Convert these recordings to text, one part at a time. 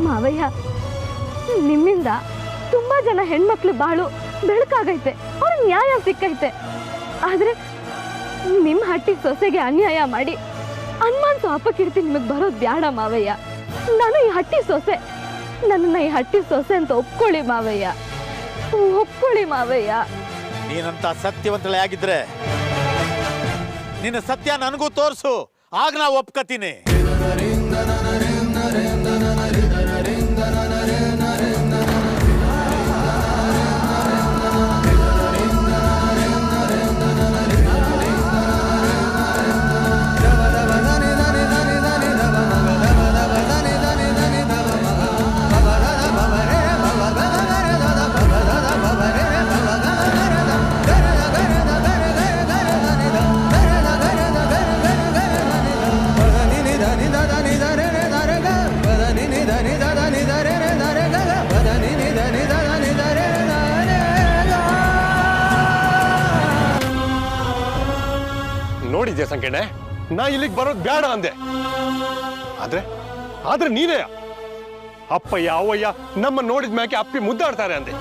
ಮಾವಯ್ಯ, ನಿಮ್ಮಿಂದ ತುಂಬಾ ಜನ ಹೆಣ್ಮಕ್ಳು ಬಾಳು ಬೆಳಕಾಗೈತೆ, ಅವ್ರ ನ್ಯಾಯ ಸಿಕ್ಕೈತೆ. ಆದ್ರೆ ನಿಮ್ಮ ಹಟ್ಟಿ ಸೊಸೆಗೆ ಅನ್ಯಾಯ ಮಾಡಿ ಅನ್ಮಾನ್ಸು ಅಪಕೀರ್ತಿ ನಿಮಗೆ ಬರೋದು ಬ್ಯಾಡ ಮಾವಯ್ಯ. ನಾನು ಈ ಹಟ್ಟಿ ಸೊಸೆ, ನನ್ನನ್ನ ಈ ಹಟ್ಟಿ ಸೊಸೆ ಅಂತ ಒಪ್ಕೊಳ್ಳಿ ಮಾವಯ್ಯ, ಒಪ್ಕೊಳ್ಳಿ ಮಾವಯ್ಯ. ನೀನಂತ ಸತ್ಯವಂತಳೆ ಆಗಿದ್ರೆ ನಿನ್ನ ಸತ್ಯ ನನಗೂ ತೋರಿಸು, ಆಗ ನಾ ಒಪ್ಕತೀನಿ. ನೋಡಿದ್ಯಾ ಸಂಕೇಣೆ, ನಾ ಇಲ್ಲಿಗೆ ಬರೋದು ಬೇಡ ಅಂದೆ. ಆದ್ರೆ ನೀನೇ ಅಪ್ಪಯ್ಯ ಅವಯ್ಯ ನಮ್ಮ ನೋಡಿದ ಮ್ಯಾಕೆ ಅಪ್ಪಿ ಮುದ್ದಾಡ್ತಾರೆ ಅಂದೆ.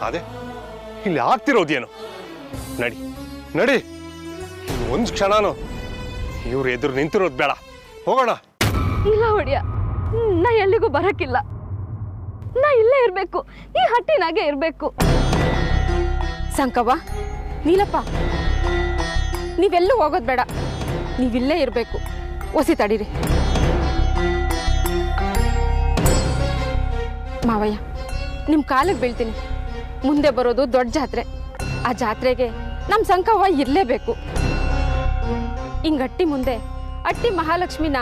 ಅದೇ ಇಲ್ಲಿ ಆಗ್ತಿರೋದೇನು? ನಡಿ ನಡಿ, ಒಂದ್ ಕ್ಷಣನೂ ಇವ್ರು ಎದುರು ನಿಂತಿರೋದು ಬೇಡ, ಹೋಗೋಣ. ಇಲ್ಲ ಒಡೆಯ, ನಾ ಎಲ್ಲಿಗೂ ಬರಕ್ಕಿಲ್ಲ. ನಾ ಇಲ್ಲೇ ಇರ್ಬೇಕು, ಈ ಹಟ್ಟಿನಾಗೆ ಇರ್ಬೇಕು. ಸಂಕವ್ವ, ನೀಲಪ್ಪ, ನೀವೆಲ್ಲೂ ಹೋಗೋದು ಬೇಡ, ನೀವಿಲ್ಲೇ ಇರಬೇಕು. ಒಸಿ ತಡೀರಿ. ಮಾವಯ್ಯ, ನಿಮ್ಮ ಕಾಲಿಗೆ ಬೀಳ್ತೀನಿ. ಮುಂದೆ ಬರೋದು ದೊಡ್ಡ ಜಾತ್ರೆ. ಆ ಜಾತ್ರೆಗೆ ನಮ್ಮ ಸಂಕವ್ವ ಇರಲೇಬೇಕು. ಹಿಂಗಟ್ಟಿ ಮುಂದೆ ಅಟ್ಟಿ ಮಹಾಲಕ್ಷ್ಮಿನ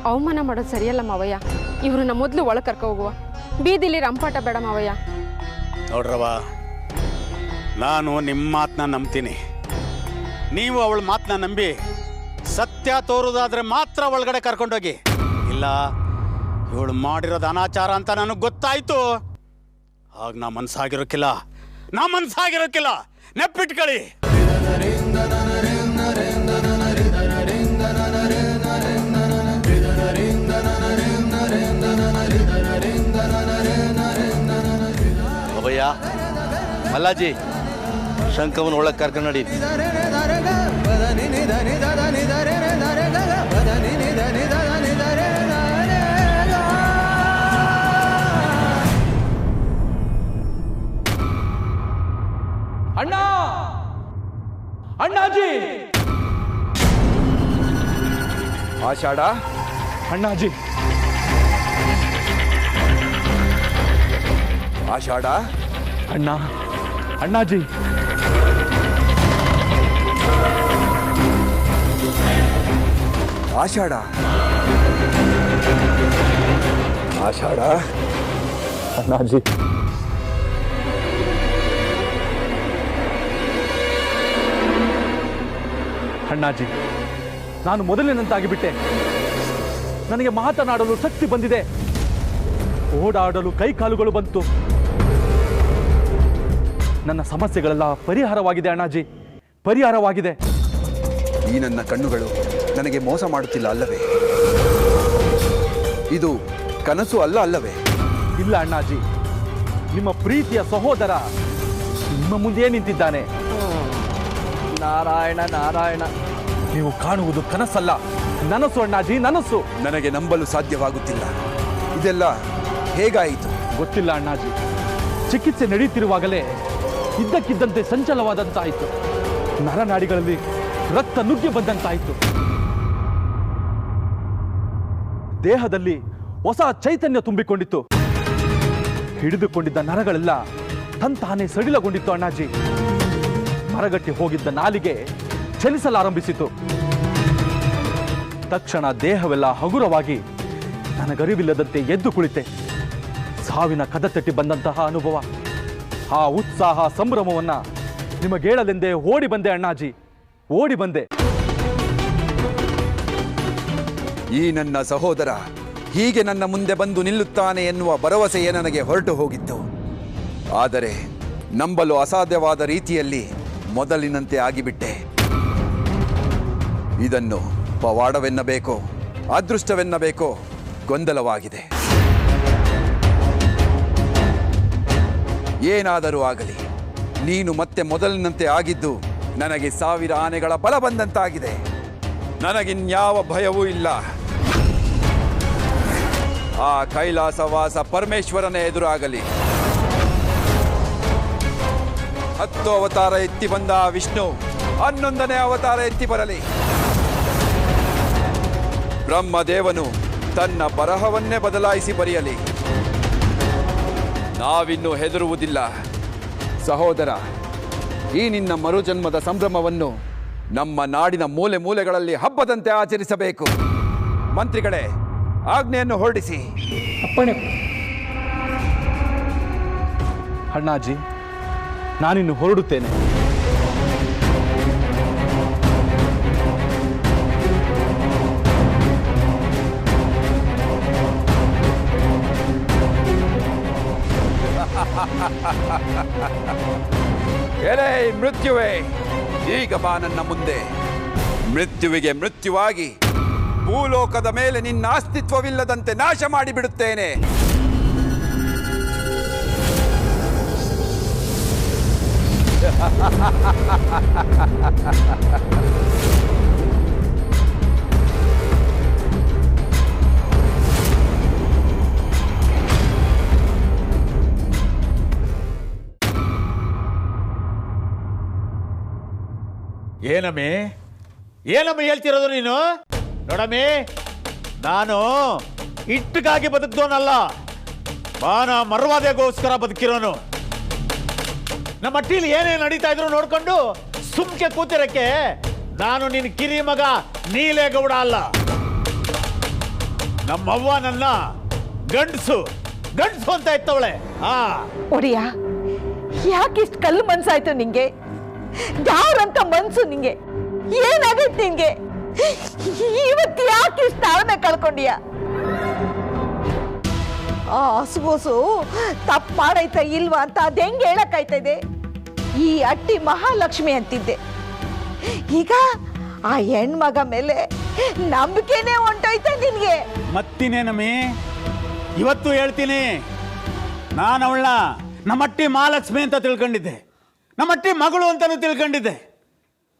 ಅವಮಾನ ಮಾಡೋದು ಸರಿಯಲ್ಲ ಮಾವಯ್ಯ. ಇವ್ರನ್ನ ಮೊದಲು ಒಳಗೆ ಕರ್ಕೊ ಹೋಗುವ. ಬೀದಿಲಿ ರಂಪಾಟ ಬೇಡ ಮಾವಯ್ಯ. ನೋಡ್ರವ, ನಾನು ನಿಮ್ಮ ಮಾತನ್ನ ನಂಬ್ತೀನಿ. ನೀವು ಅವಳ ಮಾತನ್ನ ನಂಬಿ ಸತ್ಯ ತೋರುದಾದ್ರೆ ಮಾತ್ರ ಒಳಗಡೆ ಕರ್ಕೊಂಡೋಗಿ. ಇಲ್ಲ, ಇವಳು ಮಾಡಿರೋದು ಅನಾಚಾರ ಅಂತ ನನಗೆ ಗೊತ್ತಾಯ್ತು, ಆಗ ನಾ ಮನ್ಸಾಗಿರೋಕ್ಕಿಲ್ಲ, ನೆಪ್ಪಿಟ್ಕೊಳ್ಳಿ. ಅಭಯ್ಯ, ಮಲ್ಲಾಜಿ, ಶಂಕವನ್ ಒಳಗೆ ಕರ್ಕೊಂಡು ನಡಿ. ಅಣ್ಣ, ಅಣ್ಣಾಜಿ, ಆಷಾಢ, ಅಣ್ಣಾಜಿ, ಆಷಾಢ, ಅಣ್ಣ, ಅಣ್ಣಾಜಿ, ಆಷಾಢ, ಆಷಾಢ, ಅಣ್ಣಾಜಿ. ಅಣ್ಣಾಜಿ, ನಾನು ಮೊದಲಿನಂತಾಗಿಬಿಟ್ಟೆ. ನನಗೆ ಮಾತನಾಡಲು ಶಕ್ತಿ ಬಂದಿದೆ, ಓಡಾಡಲು ಕೈಕಾಲುಗಳು ಬಂತು. ನನ್ನ ಸಮಸ್ಯೆಗಳೆಲ್ಲ ಪರಿಹಾರವಾಗಿದೆ ಅಣ್ಣಾಜಿ, ಪರಿಹಾರವಾಗಿದೆ. ಈ ನನ್ನ ಕಣ್ಣುಗಳು ನನಗೆ ಮೋಸ ಮಾಡುತ್ತಿಲ್ಲ ಅಲ್ಲವೇ? ಇದು ಕನಸು ಅಲ್ಲ ಅಲ್ಲವೇ? ಇಲ್ಲ ಅಣ್ಣಾಜಿ, ನಿಮ್ಮ ಪ್ರೀತಿಯ ಸಹೋದರ ನಿಮ್ಮ ಮುಂದೆ ನಿಂತಿದ್ದಾನೆ. ನಾರಾಯಣ ನಾರಾಯಣ. ನೀವು ಕಾಣುವುದು ಕನಸಲ್ಲ, ನನಸು ಅಣ್ಣಾಜಿ, ನನಸು. ನನಗೆ ನಂಬಲು ಸಾಧ್ಯವಾಗುತ್ತಿಲ್ಲ. ಇದೆಲ್ಲ ಹೇಗಾಯಿತು? ಗೊತ್ತಿಲ್ಲ ಅಣ್ಣಾಜಿ. ಚಿಕಿತ್ಸೆ ನಡೆಯುತ್ತಿರುವಾಗಲೇ ಇದ್ದಕ್ಕಿದ್ದಂತೆ ಸಂಚಲವಾದಂತಾಯಿತು. ನರನಾಡಿಗಳಲ್ಲಿ ರಕ್ತ ನುಗ್ಗಿ ಬಂದಂತಾಯಿತು. ದೇಹದಲ್ಲಿ ಹೊಸ ಚೈತನ್ಯ ತುಂಬಿಕೊಂಡಿತ್ತು. ಹಿಡಿದುಕೊಂಡಿದ್ದ ನರಗಳೆಲ್ಲ ತಂತಾನೆ ಸಡಿಲಗೊಂಡಿತ್ತು ಅಣ್ಣಾಜಿ. ಮರಗಟ್ಟಿ ಹೋಗಿದ್ದ ನಾಲಿಗೆ ಚಲಿಸಲಾರಂಭಿಸಿತು. ತಕ್ಷಣ ದೇಹವೆಲ್ಲ ಹಗುರವಾಗಿ ನನಗರಿವಿಲ್ಲದಂತೆ ಎದ್ದು ಕುಳಿತೆ. ಸಾವಿನ ಕದ ತಟ್ಟಿ ಬಂದಂತಹ ಅನುಭವ. ಆ ಉತ್ಸಾಹ ಸಂಭ್ರಮವನ್ನ ನಿಮಗೇಳಲೆಂದೇ ಓಡಿ ಬಂದೆ ಅಣ್ಣಾಜಿ, ಓಡಿ ಬಂದೆ. ಈ ನನ್ನ ಸಹೋದರ ಹೀಗೆ ನನ್ನ ಮುಂದೆ ಬಂದು ನಿಲ್ಲುತ್ತಾನೆ ಎನ್ನುವ ಭರವಸೆಯೇ ನನಗೆ ಹೊರಟು ಹೋಗಿತ್ತು. ಆದರೆ ನಂಬಲು ಅಸಾಧ್ಯವಾದ ರೀತಿಯಲ್ಲಿ ಮೊದಲಿನಂತೆ ಆಗಿಬಿಟ್ಟೆ. ಇದನ್ನು ಪವಾಡವೆನ್ನಬೇಕೋ ಅದೃಷ್ಟವೆನ್ನಬೇಕೋ ಗೊಂದಲವಾಗಿದೆ. ಏನಾದರೂ ಆಗಲಿ, ನೀನು ಮತ್ತೆ ಮೊದಲಿನಂತೆ ಆಗಿದ್ದು ನನಗೆ 1000 ಆನೆಗಳ ಬಲ ಬಂದಂತಾಗಿದೆ. ನನಗಿನ್ಯಾವ ಭಯವೂ ಇಲ್ಲ. ಆ ಕೈಲಾಸವಾಸ ಪರಮೇಶ್ವರನೇ ಎದುರಾಗಲಿ, 10 ಅವತಾರ ಎತ್ತಿ ಬಂದ ಆ ವಿಷ್ಣು 11ನೇ ಅವತಾರ ಎತ್ತಿ ಬರಲಿ. ಬ್ರಹ್ಮದೇವನು ತನ್ನ ಬರಹವನ್ನೇ ಬದಲಾಯಿಸಿ ಬರೆಯಲಿ. ನಾವಿನ್ನೂ ಹೆದರುವುದಿಲ್ಲ. ಸಹೋದರ, ಈ ನಿನ್ನ ಮರುಜನ್ಮದ ಸಂಭ್ರಮವನ್ನು ನಮ್ಮ ನಾಡಿನ ಮೂಲೆ ಮೂಲೆಗಳಲ್ಲಿ ಹಬ್ಬದಂತೆ ಆಚರಿಸಬೇಕು. ಮಂತ್ರಿಗಳೇ, ಆಜ್ಞೆಯನ್ನು ಹೊರಡಿಸಿ. ಅಣ್ಣಾಜಿ, ನಾನಿನ್ನು ಹೊರಡುತ್ತೇನೆ. ಎಲೇ ಮೃತ್ಯುವೇ, ಈಗ ಬಾ ನನ್ನ ಮುಂದೆ. ಮೃತ್ಯುವಿಗೆ ಮೃತ್ಯುವಾಗಿ ಭೂಲೋಕದ ಮೇಲೆ ನಿನ್ನ ಅಸ್ತಿತ್ವವಿಲ್ಲದಂತೆ ನಾಶ ಮಾಡಿಬಿಡುತ್ತೇನೆ. ಏನಮ್ಮಿ ಹೇಳ್ತಿರೋದು ನೀನು? ನೋಡಮ್ಮಿ, ನಾನು ಇಟ್ಟಿಗಾಗಿ ಬದುಕ್ದೋನಲ್ಲ, ಮಾನ ಮರ್ವಾದೆಗೋಸ್ಕರ ಬದುಕಿರೋನು. ನಮ್ಮ ಅಟ್ಟಿಲಿ ಏನೇನು ನಡೀತಾ ಇದ್ರು ನೋಡ್ಕೊಂಡು ಸುಮ್ಕೆ ಕೂತಿರಕ್ಕೆ ನಾನು ನಿನ್ನ ಕಿರಿ ಮಗ ನೀಲೇಗೌಡ ಅಲ್ಲ. ನಮ್ಮವ್ವ ನನ್ನ ಗಂಡಸು ಅಂತ ಇತ್ತವಳೆ. ಒಡಿಯ, ಯಾಕಿಷ್ಟು ಕಲ್ಲು ಮನ್ಸಾಯ್ತು ನಿಂಗೆ? ಯಾರಂತ ಮನ್ಸು ನಿಂಗೆ? ಏನಾಗೈತೆ ನಿಂಗೆ? ಇವತ್ತು ಯಾಕಿಷ್ಟು ತಾಳ್ಮೆ ಕಳ್ಕೊಂಡಿಯ? ಆ ಹಸುಗೋಸು ತಪ್ಪು ಮಾಡೈತ ಇಲ್ವಾ ಅಂತ ಅದ್ ಹೆಂಗೆ ಹೇಳಕ್ಕಾಯ್ತದೆ? ಈ ಅಟ್ಟಿ ಮಹಾಲಕ್ಷ್ಮಿ ಅಂತಿದ್ದೆ, ಈಗ ಆ ಹೆಣ್ಮಗ ಮೇಲೆ ನಂಬಿಕೆನೇ ಹೊಂಟೋಯ್ತ ನಿನ್ಗೆ. ಮತ್ತಿನೇನಮ್ಮಿ, ಇವತ್ತು ಹೇಳ್ತೀನಿ, ನಾನು ಅವಳನ್ನ ನಮ್ಮಟ್ಟಿ ಮಹಾಲಕ್ಷ್ಮಿ ಅಂತ ತಿಳ್ಕೊಂಡಿದ್ದೆ, ನಮ್ಮಟ್ಟಿ ಮಗಳು ಅಂತಾನು ತಿಳ್ಕೊಂಡಿದ್ದೆ.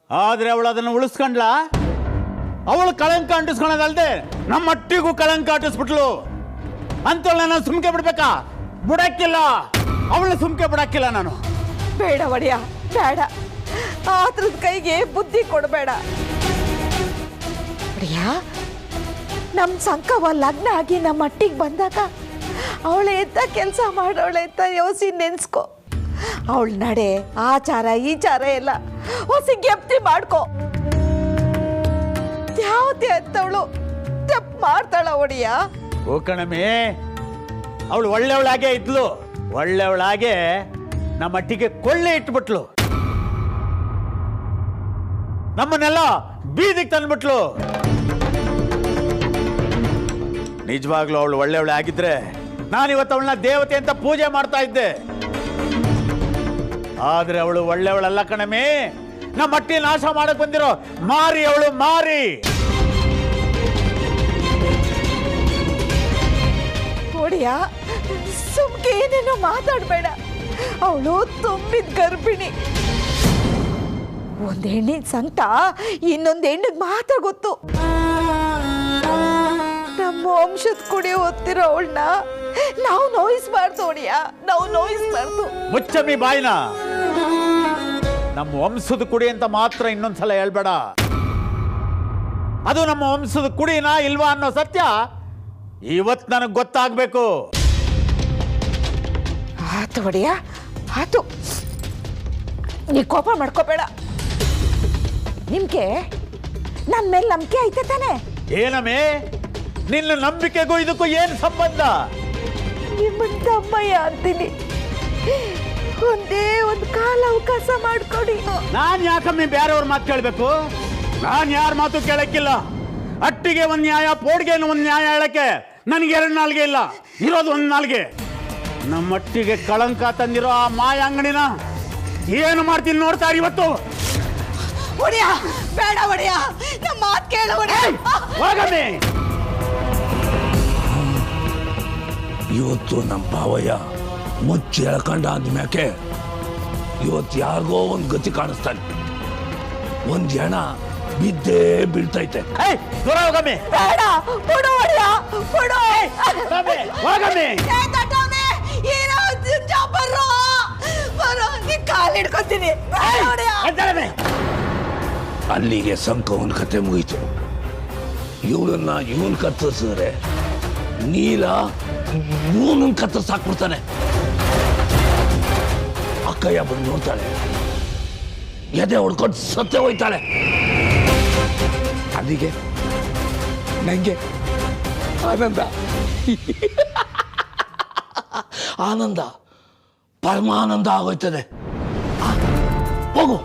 ಆದ್ರೆ ಅವಳು ಅದನ್ನು ಉಳಿಸ್ಕೊಂಡ್ಲ. ಅವಳು ಕಳಂಕ ಅಂಟಿಸ್ಕೊಳೋದಲ್ದೆ ನಮ್ಮಟ್ಟಿಗೂ ಕಳಂಕ ಅಂಟಿಸ್ಬಿಟ್ಲು. ಅಂತವಳ ನಾನು ಸುಮ್ಕೆ ಬಿಡ್ಬೇಕಾ? ಬಿಡಕ್ಕಿಲ್ಲ, ಅವಳು ಸುಮ್ಕೆ ಬಿಡಕ್ಕಿಲ್ಲ ನಾನು. ಬೇಡ ಒಡೆಯ, ಬೇಡ. ಆತರದ ಕೈಗೆ ಬುದ್ಧಿ ಕೊಡಬೇಡ ಒಡೆಯ. ನಮ್ಮ ಸಂಕವ ಲಗ್ನ ಆಗಿ ನಮ್ಮ ಮಟ್ಟಿಗೆ ಬಂದಾಗ ಅವಳ ಎತ್ತ ಕೆಲಸ ಮಾಡೋಳೆ ಅಂತ ಯೋಸಿ ನೆನ್ಸ್ಕೊ. ಅವಳ ನಡೆ ಆಚಾರ ಈಚಾರ ಎಲ್ಲ ಹೊಸಿ ಗೆಪ್ತಿ ಮಾಡ್ಕೊ. ಯಾವತ್ತೆ ಅಂತವಳು ತಪ್ಪು ಮಾಡ್ತಾಳ ಒಡೆಯ? ಓ ಕಣಮಿ, ಅವಳು ಒಳ್ಳೆಯವಳಾಗೆ ಇದ್ಲು, ಒಳ್ಳೆಯವಳಾಗೆ ನಮ್ಮಟ್ಟಿಗೆ ಕೊಳ್ಳೆ ಇಟ್ಬಿಟ್ಲು, ನಮ್ಮನ್ನೆಲ್ಲ ಬೀದಿಗೆ ತಂದ್ಬಿಟ್ಲು. ನಿಜವಾಗ್ಲೂ ಅವಳು ಒಳ್ಳೆಯವಳೆ ಆಗಿದ್ರೆ ನಾನಿವತ್ತು ಅವಳನ್ನ ದೇವತೆ ಅಂತ ಪೂಜೆ ಮಾಡ್ತಾ ಇದ್ದೆ. ಆದ್ರೆ ಅವಳು ಒಳ್ಳೆಯವಳಲ್ಲ ಕಣಮಿ, ನಮ್ಮ ಮಟ್ಟಿ ನಾಶ ಮಾಡಕ್ ಬಂದಿರೋ ಮಾರಿ ಅವಳು, ಮಾರಿ. ಒಡೆಯ, ಸುಮ್ಕೆ ಏನೇನೋ ಮಾತಾಡಬೇಡ. ಅವಳು ತುಂಬಿದ ಗರ್ಭಿಣಿ. ಒಂದ್ ಹೆಣ್ಣಿನ ಸಂಕಟ ಇನ್ನೊಂದು ಹೆಣ್ಣಿಗೆ ಮಾತ್ರ ಗೊತ್ತು. ನಮ್ಮ ವಂಶದ ಕುಡಿ ಓದ್ತಿರೋ ಅವಳನ್ನ ನಾವು ನೋಯಿಸ್ಬಾರ್ದು ಒಡೆಯ, ನಾವು ನೋಯಿಸ್ಬಾರ್ದು. ಮುಚ್ಚಮ್ಮಿ ಬಾಯಿನ. ನಮ್ಮ ವಂಶದ ಕುಡಿ ಅಂತ ಮಾತ್ರ ಇನ್ನೊಂದ್ಸಲ ಹೇಳ್ಬೇಡ. ಅದು ನಮ್ಮ ವಂಶದ ಕುಡಿನಾ ಇಲ್ವಾ ಅನ್ನೋ ಸತ್ಯ ಇವತ್ತು ನನಗೆ ಗೊತ್ತಾಗ್ಬೇಕು. ಆತು ಒಡೆಯ, ಆತು. ನೀ ಕೋಪ ಮಾಡ್ಕೋಬೇಡ. ನಿಮ್ಗೆ ನನ್ನ ಮೇಲೆ ನಂಬಿಕೆ ಐತೆ ತಾನೆ? ಏನಮ್ಮೆ, ನಿನ್ನ ನಂಬಿಕೆಗೂ ಇದಕ್ಕೂ ಏನು ಸಂಬಂಧ? ನಿಮ್ಮನ್ ತಮ್ಮಯ್ಯ ಅಂತೀನಿ. ಒಂದೇ ಒಂದು ಕಾಲ ಅವಕಾಶ ಮಾಡ್ಕೊಡಿ. ನಾನು ಯಾಕಮ್ಮಿ ಬೇರೆಯವ್ರ ಮಾತು ಕೇಳಬೇಕು? ನಾನು ಯಾರ ಮಾತು ಕೇಳಕ್ಕಿಲ್ಲ. ಅಟ್ಟಿಗೆ ಒಂದು ನ್ಯಾಯ, ಪೋಡ್ಗೆ ಒಂದು ನ್ಯಾಯ ಹೇಳಕ್ಕೆ ನನಗೆ 2 ನಾಲ್ಗೆ ಇಲ್ಲ, ಇರೋದು 1 ನಾಲ್ಗೆ. ನಮ್ಮಟ್ಟಿಗೆ ಕಳಂಕ ತಂದಿರೋ ಆ ಮಾಯ ಅಂಗಡಿನ ಏನು ಮಾಡ್ತೀನಿ ನೋಡ್ತಾರೆ ಇವತ್ತು. ಒಡೆಯ, ಬೇಡ ಒಡೆಯ, ನಮ್ಮ ಮಾತು ಕೇಳ ಹೋಗಮ್ಮಿ. ಇವತ್ತು ನಮ್ಮ ಭಾವಯ್ಯ ಮುಚ್ಚಿ ಎಳ್ಕೊಂಡ ಅಂದ್ಮ್ಯಾಕೆ ಇವತ್ತು ಯಾರಿಗೋ ಒಂದು ಗತಿ ಕಾಣಿಸ್ತಾನೆ. ಒಂದು ಹೆಣ ಬಿದ್ದೇ ಬೀಳ್ತೈತೆ. ದೂರ ಹೋಗಮ್ಮಿ. ಬೇಡ ಕೊಡು ಒಡೆಯ ಕೊಡು. ಹೋಗಮ್ಮಿ. ಕಾಲು ಹಿಡ್ಕೊತೀನಿ. ಅಲ್ಲಿಗೆ ಸಂಕವನ್ ಕತೆ ಮುಗೀತು. ಇವಳನ್ನ ಇವನ್ ಕತ್ತರಿಸಿದ್ರೆ ನೀಲ ಇವನನ್ನ ಕತ್ತರಿಸಾಕ್ಬಿಡ್ತಾನೆ. ಅಕ್ಕಯ್ಯ ಬಂದು ನೋಡ್ತಾಳೆ, ಎದೆ ಹೊಡ್ಕೊಂಡು ಸತ್ತೆ ಹೋಯ್ತಾಳೆ. ಅಲ್ಲಿಗೆ ನಂಗೆ ಆನಂದ ಆನಂದ ಪರಮಾನಂದ ಆಗೋಯ್ತದೆ. ಹೋಗು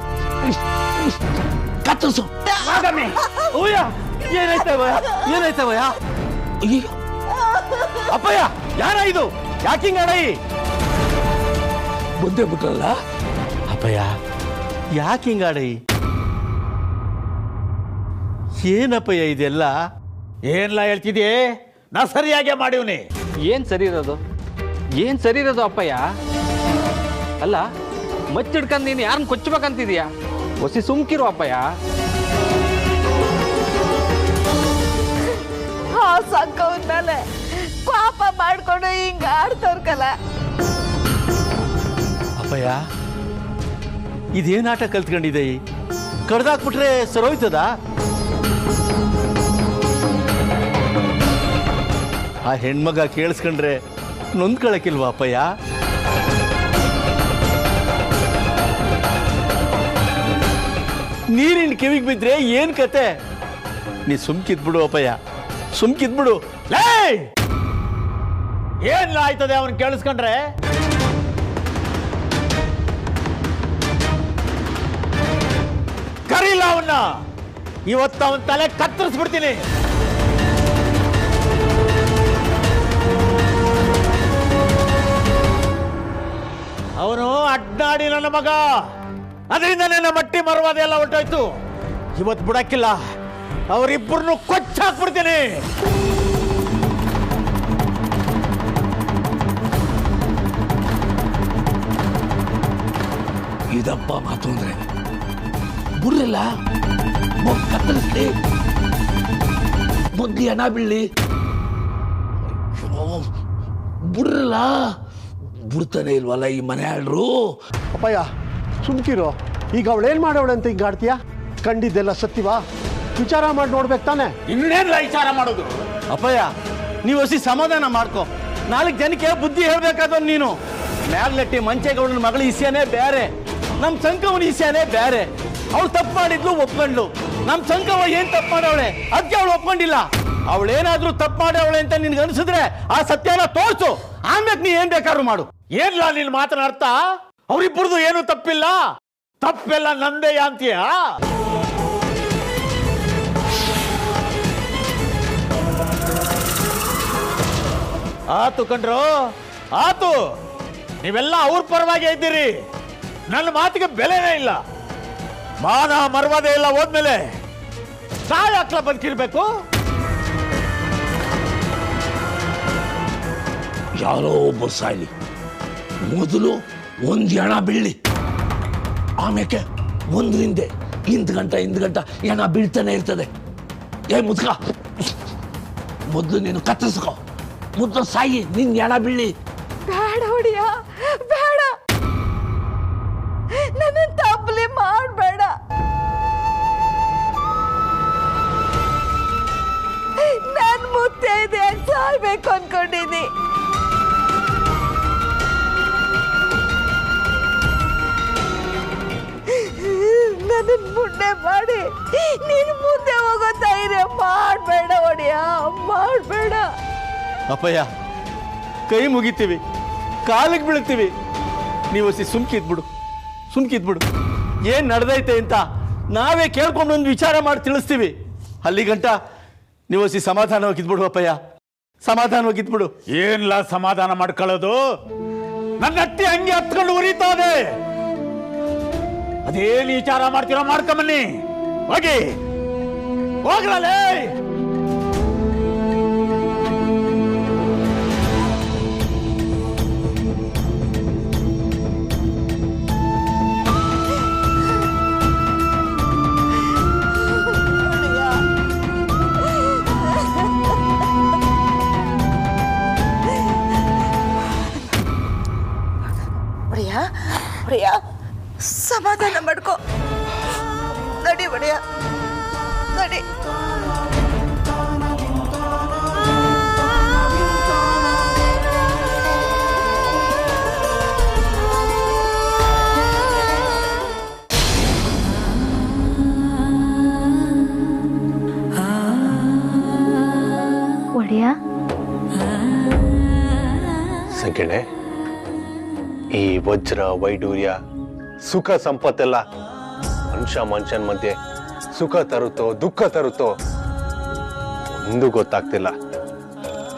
ಕತ್ತರಿಸು. ಏನಾಯ್ತವಯ್ಯ? ಅಪ್ಪಯ್ಯ ಯಾರ ಇದು? ಯಾಕಿಂಗ್ ಅಡೈ ಬಂದೇ ಬಿಟ್ರಲ್ಲ ಅಪ್ಪಯ್ಯ ಯಾಕಿಂಗ ಆಡೈ? ಏನಪ್ಪಯ್ಯ ಇದೆಲ್ಲ? ಏನ್ಲ ಹೇಳ್ತಿದ್ಯೆ? ನಾ ಸರಿಯಾಗೆ ಮಾಡಿವ್ನಿ. ಏನ್ ಸರಿ ಇರೋದು ಅಪ್ಪಯ್ಯ? ಅಲ್ಲ ಮಚ್ಚಿಡ್ಕೊಂಡು ನೀನು ಯಾರನ್ನ ಕೊಚ್ಚಬೇಕಂತಿದ್ಯಾ? ಹೊಸಿ ಸುಮ್ಕಿರು ಅಪ್ಪಯ್ಯ. ಆ ಸಂಕವನ್ ಮೇಲೆ ಪಾಪ ಮಾಡ್ಕೊಂಡು ಹಿಂಗ ಆಡ್ತವ್ರಕಲ್ಲ. ಅಪ್ಪಯ್ಯ ಇದೇನ್ ಆಟ ಕಲ್ತ್ಕೊಂಡಿದೆ? ಕಡ್ದಾಕ್ಬಿಟ್ರೆ ಸರೋಯ್ತದ? ಆ ಹೆಣ್ಮಗ ಕೇಳಿಸ್ಕೊಂಡ್ರೆ ನೊಂದ್ಕೊಳಕಿಲ್ವಾ ಅಪ್ಪಯ್ಯ? ನೀರಿನ ಕಿವಿಗೆ ಬಿದ್ರೆ ಏನ್ ಕತೆ? ನೀ ಸುಮ್ಕಿದ್ಬಿಡು ಅಪ್ಪಯ್ಯ, ಸುಮ್ಕಿದ್ಬಿಡು. ಏನ್ ಆಯ್ತದೆ ಅವನ್ ಕೇಳಿಸ್ಕೊಂಡ್ರೆ? ಕರೀಲ ಅವನ್ನ. ಇವತ್ತು ಅವನ್ ತಲೆ ಕತ್ತರಿಸ್ಬಿಡ್ತೀನಿ. ಅವನು ಅಡ್ಡಾಡಿ ನನ್ನ ಮಗ, ಅದರಿಂದ ನನ್ನ ಮಟ್ಟಿ ಮರವಾದ ಎಲ್ಲ ಹೊಟ್ಟೋಯ್ತು. ಇವತ್ತು ಬಿಡಕ್ಕಿಲ್ಲ, ಅವರಿಬ್ಬರನ್ನು ಕೊಚ್ಚಾಕ್ಬಿಡ್ತೀನಿ. ಇದಪ್ಪ ಮಾತು ಅಂದ್ರೆ ಬುರ್ರಿಲ್ಲ. ಕತ್ತರಿಸ್ಲಿ, ಮೊದ್ಲಿ ಹಣ ಬೀಳ್ಲಿ. ಬುರ್ರಿಲ್ಲ, ಬಿಡ್ತಾನೆ ಇಲ್ವಲ್ಲ ಈ ಮನೆ ಆಳ್ರು. ಅಪ್ಪಯ್ಯ ಸುಮ್ಕಿರೋ. ಈಗ ಅವಳೇನ್ ಮಾಡವಳೆ ಅಂತ ಹಿಂಗ ಆಡ್ತೀಯ? ಕಂಡಿದ್ದೆಲ್ಲ ಸತ್ಯವಾ? ವಿಚಾರ ಮಾಡಿ ನೋಡ್ಬೇಕು ತಾನೆ. ಇನ್ನೇನ್ಲ ವಿಚಾರ ಮಾಡೋದು? ಅಪ್ಪಯ್ಯ ನೀವು ಹೊಸಿ ಸಮಾಧಾನ ಮಾಡ್ಕೊ. ನಾಲ್ಕು ಜನಕ್ಕೆ ಬುದ್ಧಿ ಹೇಳ್ಬೇಕಾದ ನೀನು. ಮ್ಯಾಗ್ಲೆಟ್ಟಿ ಮಂಚೇಗೌಡನ ಮಗಳ ಇಸ್ಯಾನೇ ಬೇರೆ, ನಮ್ಮ ಸಂಕವನ ಇಸ್ಯಾನೇ ಬೇರೆ. ಅವಳು ತಪ್ಪು ಮಾಡಿದ್ಲು, ಒಪ್ಕೊಂಡ್ಲು. ನಮ್ಮ ಸಂಕವ ಏನ್ ತಪ್ಪು ಮಾಡವಳೆ? ಅದಕ್ಕೆ ಅವಳು ಒಪ್ಕೊಂಡಿಲ್ಲ. ಅವಳೇನಾದ್ರೂ ತಪ್ಪು ಮಾಡವಳೆ ಅಂತ ನಿನ್ಗೆ ಅನ್ಸಿದ್ರೆ ಆ ಸತ್ಯನ ತೋರ್ಸು, ಆಮ್ಯಾಗ ನೀ ಏನ್ ಬೇಕಾದ್ರೂ ಮಾಡು. ಏನ್ಲ ನೀನ್ ಮಾತನಾಡ್ತ? ಅವರಿಬ್ಬರದು ಏನು ತಪ್ಪಿಲ್ಲ, ತಪ್ಪೆಲ್ಲ ನಂದೇ ಅಂತೀಯ? ಆತು ಕಣ್ರು, ಆತು. ನೀವೆಲ್ಲ ಅವ್ರ ಪರವಾಗಿ ಇದ್ದೀರಿ. ನನ್ನ ಮಾತಿಗೆ ಬೆಲೆನೇ ಇಲ್ಲ, ಮಾನ ಮರ್ವಾದೆ ಇಲ್ಲ. ಹೋದ್ಮೇಲೆ ಸಾಯ ಹಾಕ್ಲ ಬದುಕಿರ್ಬೇಕು. ಯಾರೋ ಒಬ್ಬರು ಸಾಯ್ಲಿ, ಮೊದಲು ಒಂದು ಹೆಣ ಬೀಳಿ, ಆಮೇಲೆ ಒಂದ್ರಿಂದ ಹಿಂದ್ ಗಂಟ ಹೆಣ ಬೀಳ್ತಾನೆ ಇರ್ತದೆ. ಏ ಮುದ್ಕ, ಮೊದಲು ನೀನು ಕತ್ತರಿಸ್ಕೊ, ಮೊದಲು ಸಾಯಿ, ನಿನ್ ಹೆಣ ಬೀಳಿ. ಬೇಡ ಹೊಡಿಯ, ಬೇಡ, ನನ್ನ ತಪ್ಪಲಿ ಮಾಡಬೇಡ. ನನ್ ಮುತ್ತೆ ಇದೆ ಸಾಯ್ಬೇಕು ಅನ್ಕೊಂಡಿದ್ದಿ. ನನ್ನ ಮುಂದೆ ಮಾಡಿ ನೀನು ಮುಂದೆ ಹೋಗೋ ಧೈರ್ಯ ಮಾಡಬೇಡ ಹೊಡಿಯ, ಮಾಡಬೇಡ. ಅಪ್ಪಯ್ಯ ಕೈ ಮುಗಿತೀವಿ, ಕಾಲಿಗೆ ಬೀಳ್ತೀವಿ. ನೀವು ಹೊಸಿ ಸುಮ್ಕಿದ್ಬಿಡು, ಸುಮ್ಕಿದ್ಬಿಡು. ಏನ್ ನಡೆದೈತೆ ಅಂತ ನಾವೇ ಕೇಳ್ಕೊಂಡು ಒಂದು ವಿಚಾರ ಮಾಡಿ ತಿಳಿಸ್ತೀವಿ. ಅಲ್ಲಿ ಗಂಟ ನೀವು ಹೊಸಿ ಸಮಾಧಾನವಾಗಿದ್ಬಿಡು ಅಪ್ಪಯ್ಯ, ಸಮಾಧಾನವಾಗಿದ್ಬಿಡು. ಏನ್ಲ ಸಮಾಧಾನ ಮಾಡ್ಕೊಳ್ಳೋದು? ನನ್ನ ಹಟ್ಟಿ ಹಂಗೆ ಹತ್ಕೊಂಡು ಉರಿತಾದೆ. ಅದೇನು ವಿಚಾರ ಮಾಡ್ತೀರೋ ಮಾಡ್ಕೊಂಬನ್ನಿ, ಹೋಗಿ. ಹೋಗ್ರಲೇ. ಒಡೆಯ ಸಮಾಧಾನ ಮಾಡ್ಕೋ. ನಡಿ ಒಡೆಯ ನಡಿ. ಒಡೆಯ ಸಂಕೀರ್ಣೆ, ಈ ವಜ್ರ ವೈಡೂರ್ಯ ಸುಖ ಸಂಪತ್ತೆಲ್ಲ ಮನುಷ್ಯನ ಮಧ್ಯೆ ಸುಖ ತರುತ್ತೋ ದುಃಖ ತರುತ್ತೋ ಒಂದು ಗೊತ್ತಾಗ್ತಿಲ್ಲ.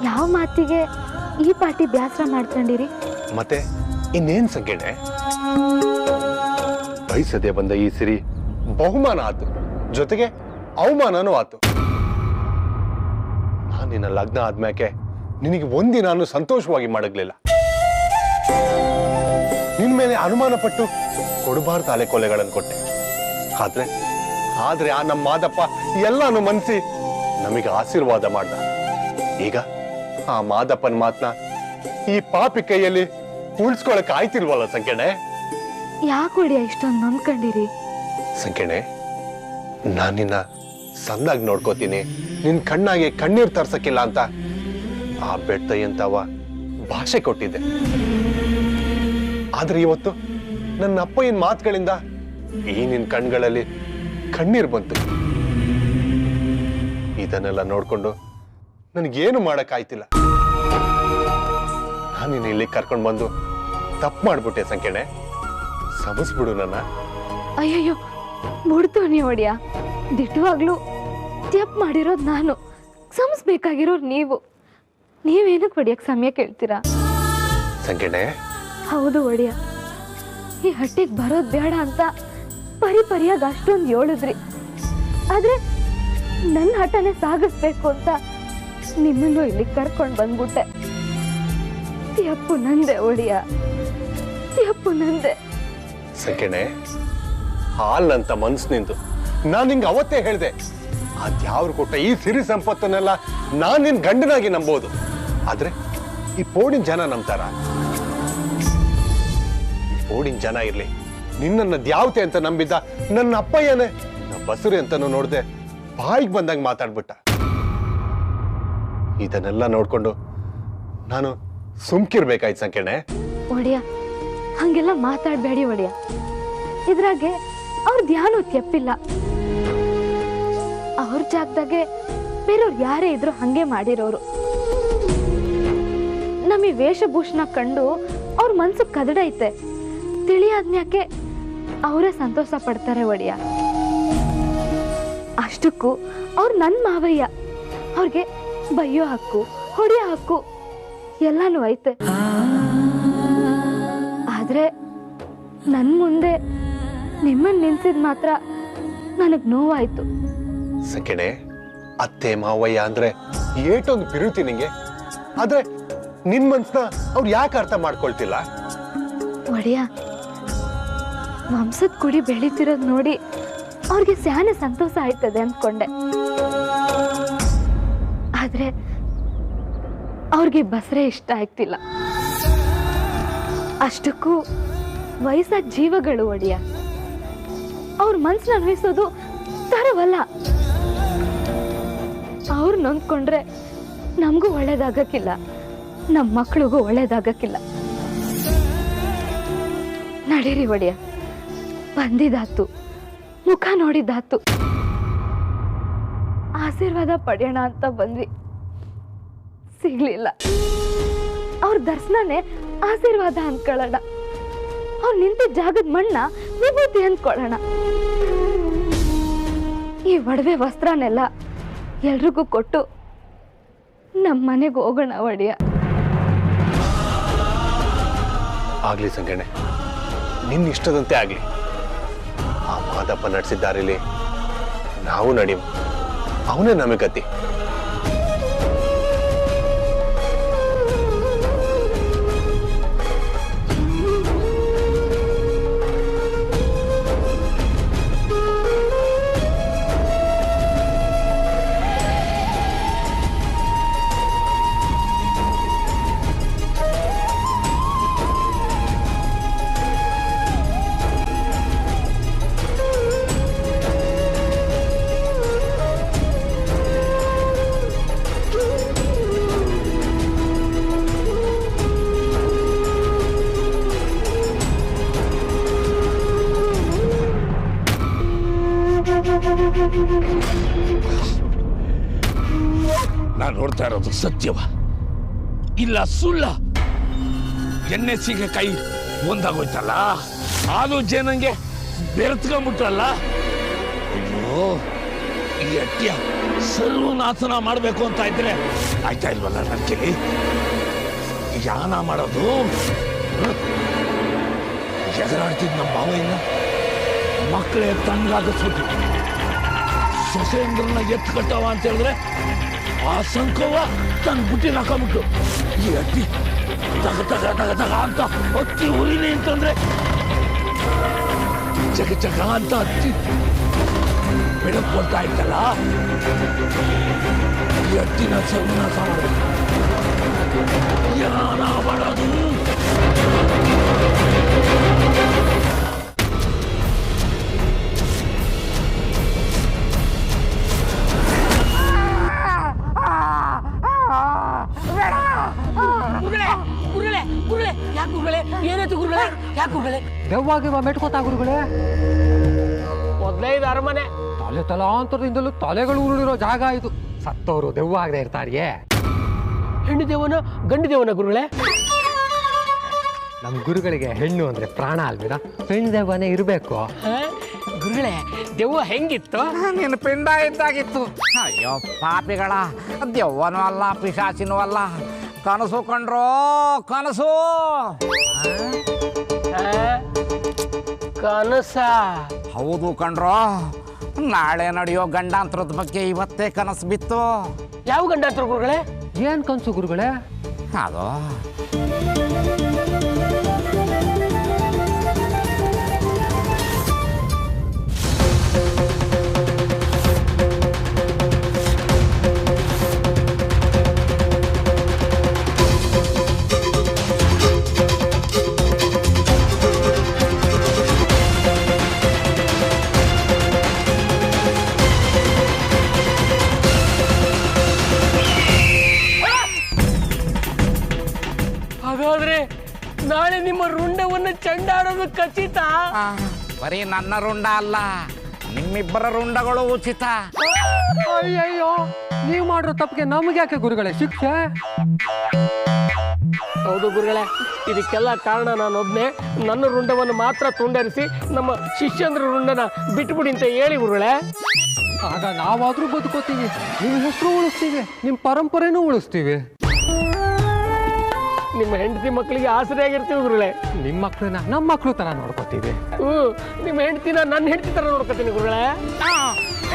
ಯಾವ ಮಾತಿಗೆ ಈ ಪಾಟಿ ಬ್ಯಾಸರ ಮಾಡ್ಕೊಂಡಿರಿ? ಮತ್ತೆ ಇನ್ನೇನ್ ಸಂಕೀರ್ಣೆ, ಬಯಸದೆ ಬಂದ ಈ ಸಿರಿ ಬಹುಮಾನ ಆತು, ಜೊತೆಗೆ ಅವಮಾನನೂ ಆತು. ನಾನು ನಿನ್ನ ಲಗ್ನ ಆದ್ಮ್ಯಾಕೆ ನಿನಗೆ ಒಂದಿನಾನು ಸಂತೋಷವಾಗಿ ಮಾಡಗ್ಲಿಲ್ಲ. ನಿನ್ ಮೇಲೆ ಅನುಮಾನ ಪಟ್ಟು ಕೊಡಬಾರ್ದು ತಾಲೆ ಕೊಲೆಗಳನ್ನು ಕೊಟ್ಟೆ. ಆದ್ರೆ ಆ ನಮ್ಮ ಮಾದಪ್ಪ ಎಲ್ಲಾನು ಮನ್ಸಿ ನಮಗೆ ಆಶೀರ್ವಾದ ಮಾಡ್ದ. ಈಗ ಆ ಮಾದಪ್ಪನ ಮಾತನ್ನ ಈ ಪಾಪಿ ಕೈಯಲ್ಲಿ ಉಳಿಸ್ಕೊಳಕ್ ಆಯ್ತಿಲ್ವಲ್ಲ ಸಂಕೀರ್ಣೆ? ಯಾಕೆ ಒಡೆಯ ಇಷ್ಟೊಂದು ನಂಬ್ಕೊಂಡಿರಿ? ಸಂಕೀರ್ಣೆ, ನಾನ್ ನಿನ್ನ ಸಂದಾಗಿ ನೋಡ್ಕೋತೀನಿ, ನಿನ್ ಕಣ್ಣಾಗೆ ಕಣ್ಣೀರ್ ತರ್ಸಕ್ಕಿಲ್ಲ ಅಂತ ಆ ಬೆಟ್ಟಯ್ಯಂತವ ಭಾಷೆ ಕೊಟ್ಟಿದ್ದೆ. ಆದ್ರೆ ಇವತ್ತು ನನ್ನ ಅಪ್ಪಯ್ಯನ ಮಾತುಗಳಿಂದ ಈ ನಿನ್ ಕಣ್ಗಳಲ್ಲಿ ಕಣ್ಣೀರ್ ಬಂತು. ಇದನ್ನೆಲ್ಲ ನೋಡ್ಕೊಂಡು ನನಗೇನು ಮಾಡಕ್ಕಾಯ್ತಿಲ್ಲ. ನಾನು ಇಲ್ಲಿ ಕರ್ಕೊಂಡು ಬಂದು ತಪ್ಪು ಮಾಡ್ಬಿಟ್ಟೆ ಸಂಕೀರ್ಣೆ, ಸಮಸ್ಬಿಡು ನನ್ನ. ಅಯ್ಯಯ್ಯೋ, ಮುಡ್ತು ನೀ ಒಡೆಯ. ದಿಟ್ಟವಾಗ್ಲೂ ತಪ್ಪು ಮಾಡಿರೋದು ನಾನು, ಕ್ಷಮಿಸ್ಬೇಕಾಗಿರೋರು ನೀವು. ನೀವೇನಕ್ಕೆ ಒಡೆಯಕ್ಕೆ ಸಮಯ ಕೇಳ್ತೀರಾ? ಸಂಕೀರ್ಣೆ, ಹೌದು ಒಡೆಯ, ಈ ಹಟ್ಟಿಗೆ ಬರೋದು ಬೇಡ ಅಂತ ಪರಿಯಾಗಿ ಅಷ್ಟೊಂದು ಹೇಳಿದ್ರಿ. ಆದ್ರೆ ನನ್ನ ಹಠನೇ ಸಾಗಿಸ್ಬೇಕು ಅಂತ ನಿಮ್ಮನ್ನು ಇಲ್ಲಿ ಕರ್ಕೊಂಡು ಬಂದ್ಬಿಟ್ಟೆ. ತಪ್ಪು ನಂದೆ ಒಡೆಯ, ತಪ್ಪು ನಂದೆ. ಸಂಕೀರ್ಣೆ, ಹಾಲಂತ ಮನ್ಸು ನಿಂತು ನಾನು ನಿಂಗೆ ಅವತ್ತೇ ಹೇಳಿದೆ, ಅದ್ಯಾವ್ರು ಕೊಟ್ಟ ಈ ಸಿರಿ ಸಂಪತ್ತನ್ನೆಲ್ಲ ನಾನ್ ನಿನ್ ಗಂಡನಾಗಿ ನಂಬೋದು. ಆದ್ರೆ ಈ ಪೋಡಿನ ಜನ ನಂಬ್ತಾರ? ಈ ಪೋಡಿನ ಜನ ಇರ್ಲಿ, ನಿನ್ನನ್ನ ದ್ಯಾವತೆ ಅಂತ ನಂಬಿದ್ದ ನನ್ನ ಅಪ್ಪಯ್ಯನೇ ಬಸುರಿ ಅಂತಾನು ನೋಡ್ದೆ ಬಾಯಿಗೆ ಬಂದಂಗೆ ಮಾತಾಡ್ಬಿಟ್ಟ. ಇದನ್ನೆಲ್ಲ ನೋಡ್ಕೊಂಡು ನಾನು ಸುಮ್ಕಿರ್ಬೇಕಾಯ್ತು ಸಂಕೀರ್ಣೆ. ಒಡೆಯ, ಹಂಗೆಲ್ಲ ಮಾತಾಡ್ಬೇಡಿ ಒಡೆಯ. ಇದ್ರಾಗೆ ಅವ್ರ ಧ್ಯಾನ ತಪ್ಪಿಲ್ಲ. ಅವ್ರ ಜಾಗದಾಗೆ ಬೇರೆಯವ್ರು ಯಾರೇ ಇದ್ರು ಹಂಗೆ ಮಾಡಿರೋರು. ನಮಗೆ ವೇಷಭೂಷಣ ಕಂಡು ಅವ್ರ ಮನ್ಸು ಕದಡೈತೆ. ತಿಳಿಯಾದ್ಮ್ಯಾಕೆ ಅವರೇ ಸಂತೋಷ ಪಡ್ತಾರೆ ಒಡೆಯ. ಅಷ್ಟಕ್ಕೂ ಅವ್ರು ನನ್ನ ಮಾವಯ್ಯ, ಅವ್ರಿಗೆ ಬೈಯೋ ಹಕ್ಕು, ಹೊಡೆಯೋ ಹಕ್ಕು ಎಲ್ಲಾನು ಐತೆ. ಆದ್ರೆ ನನ್ ಮುಂದೆ ನಿಮ್ಮನ್ನ ನಿಲ್ಸಿದ್ ಮಾತ್ರ ನನಗ್ ನೋವಾಯ್ತು. ಸಂಕೀರ್ಣೆ, ಅತ್ತೆ ಮಾವಯ್ಯ ಅಂದ್ರೆ ಏಟೊಂದು ಬಿರುತಿ ನಿಂಗೆ. ಆದ್ರೆ ನಿನ್ ಮನ್ಸನ್ನ ಅವ್ರು ಯಾಕೆ ಅರ್ಥ ಮಾಡ್ಕೊಳ್ತಿಲ್ಲ? ಒಡೆಯ, ವಂಶದ ಕುಡಿ ಬೆಳೀತಿರೋದ್ ನೋಡಿ ಅವ್ರಿಗೆ ಸ್ಯಾನೆ ಸಂತೋಷ ಆಯ್ತದೆ ಅಂದ್ಕೊಂಡೆ. ಆದ್ರೆ ಅವ್ರಿಗೆ ಬಸರೆ ಇಷ್ಟ ಆಗ್ತಿಲ್ಲ. ಅಷ್ಟಕ್ಕೂ ವಯಸ್ಸಾದ ಜೀವಗಳು ಒಡೆಯ, ಅವ್ರ ಮನ್ಸನ್ನ ಅನ್ವಯಿಸೋದು ತರವಲ್ಲ. ಅವ್ರು ನೊಂದ್ಕೊಂಡ್ರೆ ನಮಗೂ ಒಳ್ಳೇದಾಗಕ್ಕಿಲ್ಲ, ನಮ್ಮ ಮಕ್ಳಿಗೂ ಒಳ್ಳೇದಾಗಕ್ಕಿಲ್ಲ. ನಡೀರಿ ಒಡೆಯ, ಬಂದಿದ್ದಾತು, ಮುಖ ನೋಡಿದ್ದಾತು, ಆಶೀರ್ವಾದ ಪಡೆಯೋಣ ಅಂತ ಬಂದ್ವಿ, ಸಿಗ್ಲಿಲ್ಲ. ಅವ್ರ ದರ್ಶನನೇ ಆಶೀರ್ವಾದ ಅಂದ್ಕೊಳ್ಳೋಣ. ಅವ್ರು ನಿಂತ ಜಾಗದ ಮಣ್ಣ ವಿಭೂತಿ ಅಂದ್ಕೊಳ್ಳೋಣ. ಈ ಒಡವೆ ವಸ್ತ್ರನೆಲ್ಲ ಎಲ್ರಿಗೂ ಕೊಟ್ಟು ನಮ್ಮ ಮನೆಗೆ ಹೋಗೋಣ ಒಡೆಯ. ಆಗ್ಲಿ ಸಂಕೀರ್ಣೆ, ನಿನ್ನ ಇಷ್ಟದಂತೆ ಆಗ್ಲಿ. ಆ ಮಾದಪ್ಪ ನಡೆಸಿದ್ದಾರಿಲಿ ನಾವು ನಡೀವ. ಅವನೇ ನಮಗೆ ಗತಿ. ನಾನು ನೋಡ್ತಾ ಇರೋದು ಸತ್ಯವ ಇಲ್ಲ ಸುಳ್ಳ? ಎಣ್ಣೆ ಸಿಗ ಕೈ ಒಂದಾಗೋಯ್ತಲ್ಲ, ಹಾಲು ಜೇನಂಗೆ ಬೆರೆತ್ಕೊಂಡ್ಬಿಟ್ರಲ್ಲ. ಅಯ್ಯೋ, ಈ ಅಟ್ಯ ಸರ್ವನಾಶನ ಮಾಡಬೇಕು ಅಂತ ಇದ್ರೆ ಆಯ್ತಾ ಇಲ್ವಲ್ಲ ನನ್ನ ಕಿಲಿ? ಯಾನ ಮಾಡೋದು ಎಗರಾಡ್ತಿದ್ ನಮ್ಮ ಭಾವಯ್ಯನ ಮಕ್ಕಳೇ ತಣ್ಣಗಾಗಿಸ್ಬಿಟ್ಟು ಸೊಸೆಂದ್ರನ್ನ ಎತ್ತು ಕಟ್ಟವ ಅಂತ ಹೇಳಿದ್ರೆ ಆ ಸಂಕೋವ ತನ್ನ ಬುಟ್ಟಿನ ಹಾಕೊಂಬಿಟ್ಟು ಈ ಅಟ್ಟಿ ತಗ ತಗ ತಗ ತಗ ಅಂತ ಹತ್ತಿ ಉರಿನಿ ಅಂತಂದ್ರೆ ಚಕ ಚಕ ಅಂತ ಹತ್ತಿ ಬೆಳಕು ಕೊಡ್ತಾ ಇತ್ತಲ್ಲ. ಈ ಅಟ್ಟಿನ ಸರ್ವನಾಶ ಮಾಡಬೇಕು. ಯಾನ ಮಾಡೋದು? ಏನಾಯ್ತು ಗುರುಗಳೇ? ಯಾಕೆ ಗುರುಗಳೇ? ದೆವ್ವಾಗಿರುವ ಮೆಟ್ಕೋತಾ ಗುರುಗಳೇ. ಮೊದಲೇ ಇದು ಅರಮನೆ, ತಲೆ ತಲಾಂತರದಿಂದಲೂ ತಲೆಗಳು ಉರುಳಿರೋ ಜಾಗ ಇದು. ಸತ್ತವರು ದೆವ್ವ ಆಗದೆ ಇರ್ತಾರಿಯೇ? ಹೆಣ್ಣು ದೇವನ ಗಂಡು ದೇವನ ಗುರುಗಳೇ? ನಮ್ಮ ಗುರುಗಳಿಗೆ ಹೆಣ್ಣು ಅಂದ್ರೆ ಪ್ರಾಣ ಅಲ್ಬೇಡ, ಹೆಣ್ಣು ದೆವ್ವನೇ ಇರಬೇಕು. ಗುರುಗಳೇ, ದೆವ್ವ ಹೆಂಗಿತ್ತು? ನಿನ್ನ ಪಿಂಡ ಇದ್ದಾಗಿತ್ತು. ಅಯ್ಯೋ ಪಾಪಿಗಳ, ದೆವ್ವನೂ ಅಲ್ಲ ಪಿಶಾಚಿನೂ ಅಲ್ಲ, ಕನಸು ಕಂಡ್ರೋ ಕನಸು. ಕನಸ? ಹೌದು ಕಂಡ್ರೋ. ನಾಳೆ ನಡೆಯೋ ಗಂಡಾಂತರದ ಬಗ್ಗೆ ಇವತ್ತೇ ಕನಸು ಬಿತ್ತು. ಯಾವ ಗಂಡಾಂತರ ಗುರುಗಳೇ? ಏನ್ ಕನಸು ಗುರುಗಳೇ? ಅದು ಹಾಗಾದ್ರೆ ನಾಳೆ ನಿಮ್ಮ ರುಂಡವನ್ನು ಚಂಡಾಡೋದು ಖಚಿತ? ಬರೀ ನನ್ನ ರುಂಡ ಅಲ್ಲ, ನಿಮ್ಮಿಬ್ಬರ ರುಂಡಗಳು ಉಚಿತ. ಅಯ್ಯಯ್ಯೋ, ನೀವು ಮಾಡಿರೋ ತಪ್ಪಿಗೆ ನಮ್ಗೆ ಯಾಕೆ ಗುರುಗಳೇ ಶಿಕ್ಷೆ? ಹೌದು ಗುರುಗಳೇ, ಇದಕ್ಕೆಲ್ಲ ಕಾರಣ ನಾನೊಬ್ನೇ. ನನ್ನ ರುಂಡವನ್ನು ಮಾತ್ರ ತುಂಡರಿಸಿ ನಮ್ಮ ಶಿಷ್ಯಂದ್ರ ರುಂಡನ ಬಿಟ್ಬಿಡಿ ಅಂತ ಹೇಳಿ ಗುರುಗಳೇ. ಆಗ ನಾವಾದ್ರೂ ಬದುಕೋತೀವಿ, ನಿಮ್ಮ ಹೆಸರು ಉಳಿಸ್ತೀವಿ, ನಿಮ್ಮ ಪರಂಪರೆನೂ ಉಳಿಸ್ತೀವಿ. ನಿಮ್ಮ ಹೆಂಡತಿ ಮಕ್ಕಳಿಗೆ ಆಸರೆ ಆಗಿರ್ತೀವಿ ಗುರುಗಳೇ. ನಿಮ್ಮ ಮಕ್ಕಳನ್ನ ನಮ್ಮ ಮಕ್ಕಳು ತರ ನೋಡ್ಕೋತೀವಿ. ನಿಮ್ಮ ಹೆಂಡತಿನ ನನ್ನ ಹೆಂಡತಿ ತರ ನೋಡ್ಕೋತೀನಿ ಗುರುಗಳೇ.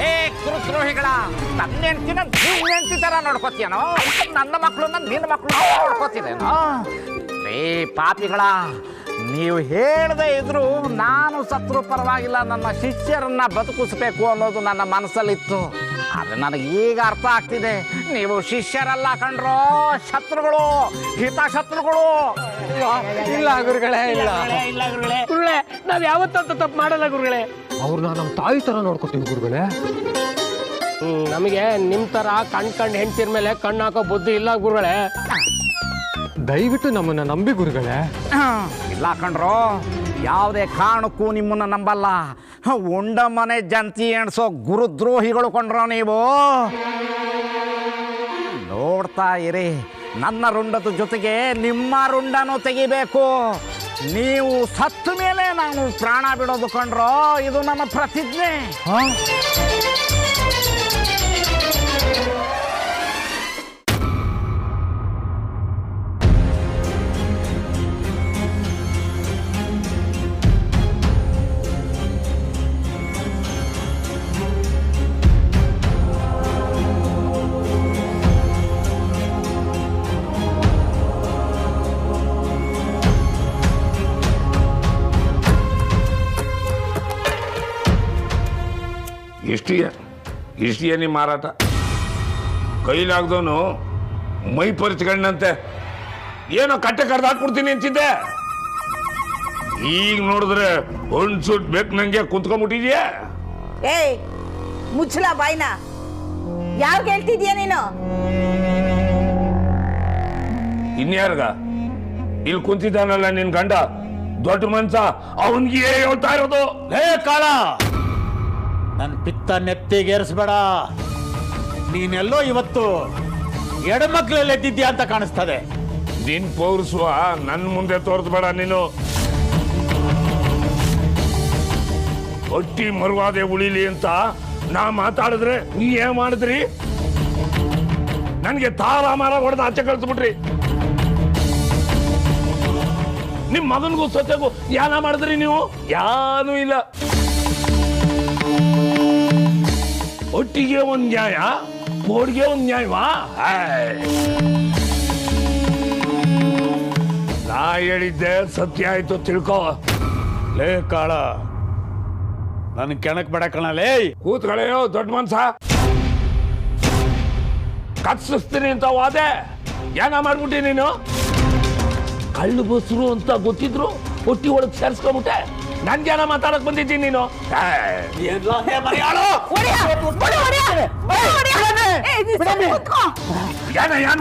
ಏ ಕುರುದ್ರೋಹಿಗಳ, ನನ್ನ ಹೆಂಡತಿನ ನಿನ್ನ ಹೆಂಡತಿ ತರ ನೋಡ್ಕೋತೀಯನೋ? ನನ್ನ ಮಕ್ಕಳನ್ನ ನಿನ್ನ ಮಕ್ಕಳು ನೋಡ್ಕೋತೀರೇನೋ? ಏ ಪಾಪಿಗಳ, ನೀವು ಹೇಳದೇ ಇದ್ರು ನಾನು ಸತ್ರು ಪರವಾಗಿಲ್ಲ, ನನ್ನ ಶಿಷ್ಯರನ್ನ ಬದುಕಿಸ್ಬೇಕು ಅನ್ನೋದು ನನ್ನ ಮನಸ್ಸಲ್ಲಿತ್ತು. ಆದ್ರೆ ನನಗೆ ಈಗ ಅರ್ಥ ಆಗ್ತಿದೆ, ನೀವು ಶಿಷ್ಯರಲ್ಲ ಕಂಡ್ರೋ, ಶತ್ರುಗಳು, ಹಿತಶತ್ರುಗಳು. ಇಲ್ಲ ಗುರುಗಳೇ, ಇಲ್ಲ ಇಲ್ಲ ಗುರುಗಳೇ. ಗುರುಗಳೇ, ನಾವ್ ಯಾವತ್ತಂತ ತಪ್ಪು ಮಾಡಲ್ಲ ಗುರುಗಳೇ. ಅವ್ರನ್ನ ನಮ್ಮ ತಾಯಿ ತರ ನೋಡ್ಕೋತೀವಿ ಗುರುಗಳೇ. ನಮಗೆ ನಿಮ್ ತರ ಕಣ್ ಹೆಂಡ್ತಿರ್ ಮೇಲೆ ಕಣ್ಣು ಹಾಕೋ ಬುದ್ಧಿ ಇಲ್ಲ ಗುರುಗಳೇ. ದಯವಿಟ್ಟು ನಮ್ಮನ್ನ ನಂಬಿ ಗುರುಗಳೇ. ಇಲ್ಲ ಕಣ್ರೋ, ಯಾವುದೇ ಕಾರಣಕ್ಕೂ ನಿಮ್ಮನ್ನ ನಂಬಲ್ಲ. ಉಂಡ ಮನೆ ಜಂತಿ ಎಣ್ಸೋ ಗುರುದ್ರೋಹಿಗಳು ಕೊಂಡ್ರೋ ನೀವು. ನೋಡ್ತಾ ಇರಿ, ನನ್ನ ರುಂಡದ ಜೊತೆಗೆ ನಿಮ್ಮ ರುಂಡನೂ ತೆಗಿಬೇಕು. ನೀವು ಸತ್ತ ಮೇಲೆ ನಾನು ಪ್ರಾಣ ಬಿಡೋದು ಕಂಡ್ರೋ, ಇದು ನನ್ನ ಪ್ರತಿಜ್ಞೆ. ಇಷ್ಟಿಯೇ ನಿಮ್ಮ ಮಾರಾಟ ಕೈಲಾಗ್ದವನು ಮೈ ಪರಿಚ್ಕೊಂಡಂತೆ ಏನೋ ಕಟ್ಟೆ ಕಡ್ದು ಹಾಕ್ಬಿಡ್ತೀನಿ ಅಂತಿದ್ದೆ. ಈಗ ನೋಡಿದ್ರೆ ಒಂದ್ಸುಟ್ ಬೇಕು ನಂಗೆ ಕುಂತ್ಕೊಂಡ್ಬಿಟ್ಟಿದ್ಯಾ. ಏಯ್ ಮುಚ್ಚಲ ಬಾಯ್ನ, ಯಾರ್ಗೆ ಹೇಳ್ತಿದ್ಯಾ ನೀನು? ಇನ್ಯಾರ್ಗ? ಇಲ್ಲಿ ಕುಂತಿದ್ದಾನಲ್ಲ ನಿನ್ ಗಂಡ ದೊಡ್ಡ ಮನ್ಸ, ಅವನ್ಗೆ ಹೇಳ್ತಾ ಇರೋದು. ಲೇ ಕಾಳ, ನನ್ನ ಪಿತ್ತ ನೆತ್ತಿಗೇರಿಸ್ಬೇಡ. ನೀನೆಲ್ಲೋ ಇವತ್ತು ಎಡಮಕ್ಳಲ್ಲಿ ಎದ್ದಿದ್ಯಾ ಅಂತ ಕಾಣಿಸ್ತದೆ. ನಿನ್ ಪೌರುಸುವ ನನ್ ಮುಂದೆ ತೋರಿಸ್ಬೇಡ ನೀನು. ಹೊಟ್ಟಿ ಮರುವಾದೆ ಉಳಿಲಿ ಅಂತ ನಾ ಮಾತಾಡಿದ್ರೆ ನೀ ಏನ್ ಮಾಡಿದ್ರಿ? ನನ್ಗೆ ತಾರ ಮಾರ ಹೊಡೆದು ಆಚೆ ಕಳಿಸ್ಬಿಟ್ರಿ. ನಿಮ್ ಮಗನ್ಗೂ ಸೊಸೆಗೂ ಯಾನ ಮಾಡಿದ್ರಿ ನೀವು? ಯಾನೂ ಇಲ್ಲ. ಒಟ್ಟಿಗೆ ಒಂದ್ ನ್ಯಾಯ, ಬೋರ್ಡ್ಗೆ ಒಂದ್ ನ್ಯಾಯವಾ? ನಾ ಹೇಳಿದ್ದೆ ಸತ್ಯ ಆಯ್ತು ತಿಳ್ಕೋ. ಲೇ ಕಾಳ, ನನ್ ಕೆಣಕ್ ಬೇಡ ಕಣಲೇ. ಕೂತ್ಕಳೆಯೋ ದೊಡ್ಡ ಮನ್ಸ. ಕತ್ಸಿಸ್ತೀನಿ ಅಂತ ವಾದೆ ಏನ ಮಾಡ್ಬಿಟ್ಟಿ ನೀನು? ಕಳ್ಳು ಬಸ್ರು ಅಂತ ಗೊತ್ತಿದ್ರು ಹೊಟ್ಟಿ ಒಳಗ್ ಸೇರ್ಸ್ಕೊಂಬಿಟ್ಟೆ. ನನ್ಗೇನ ಮಾತಾಡಕ್ ಬಂದಿದ್ದೀನಿ ನೀನು? ಏನ್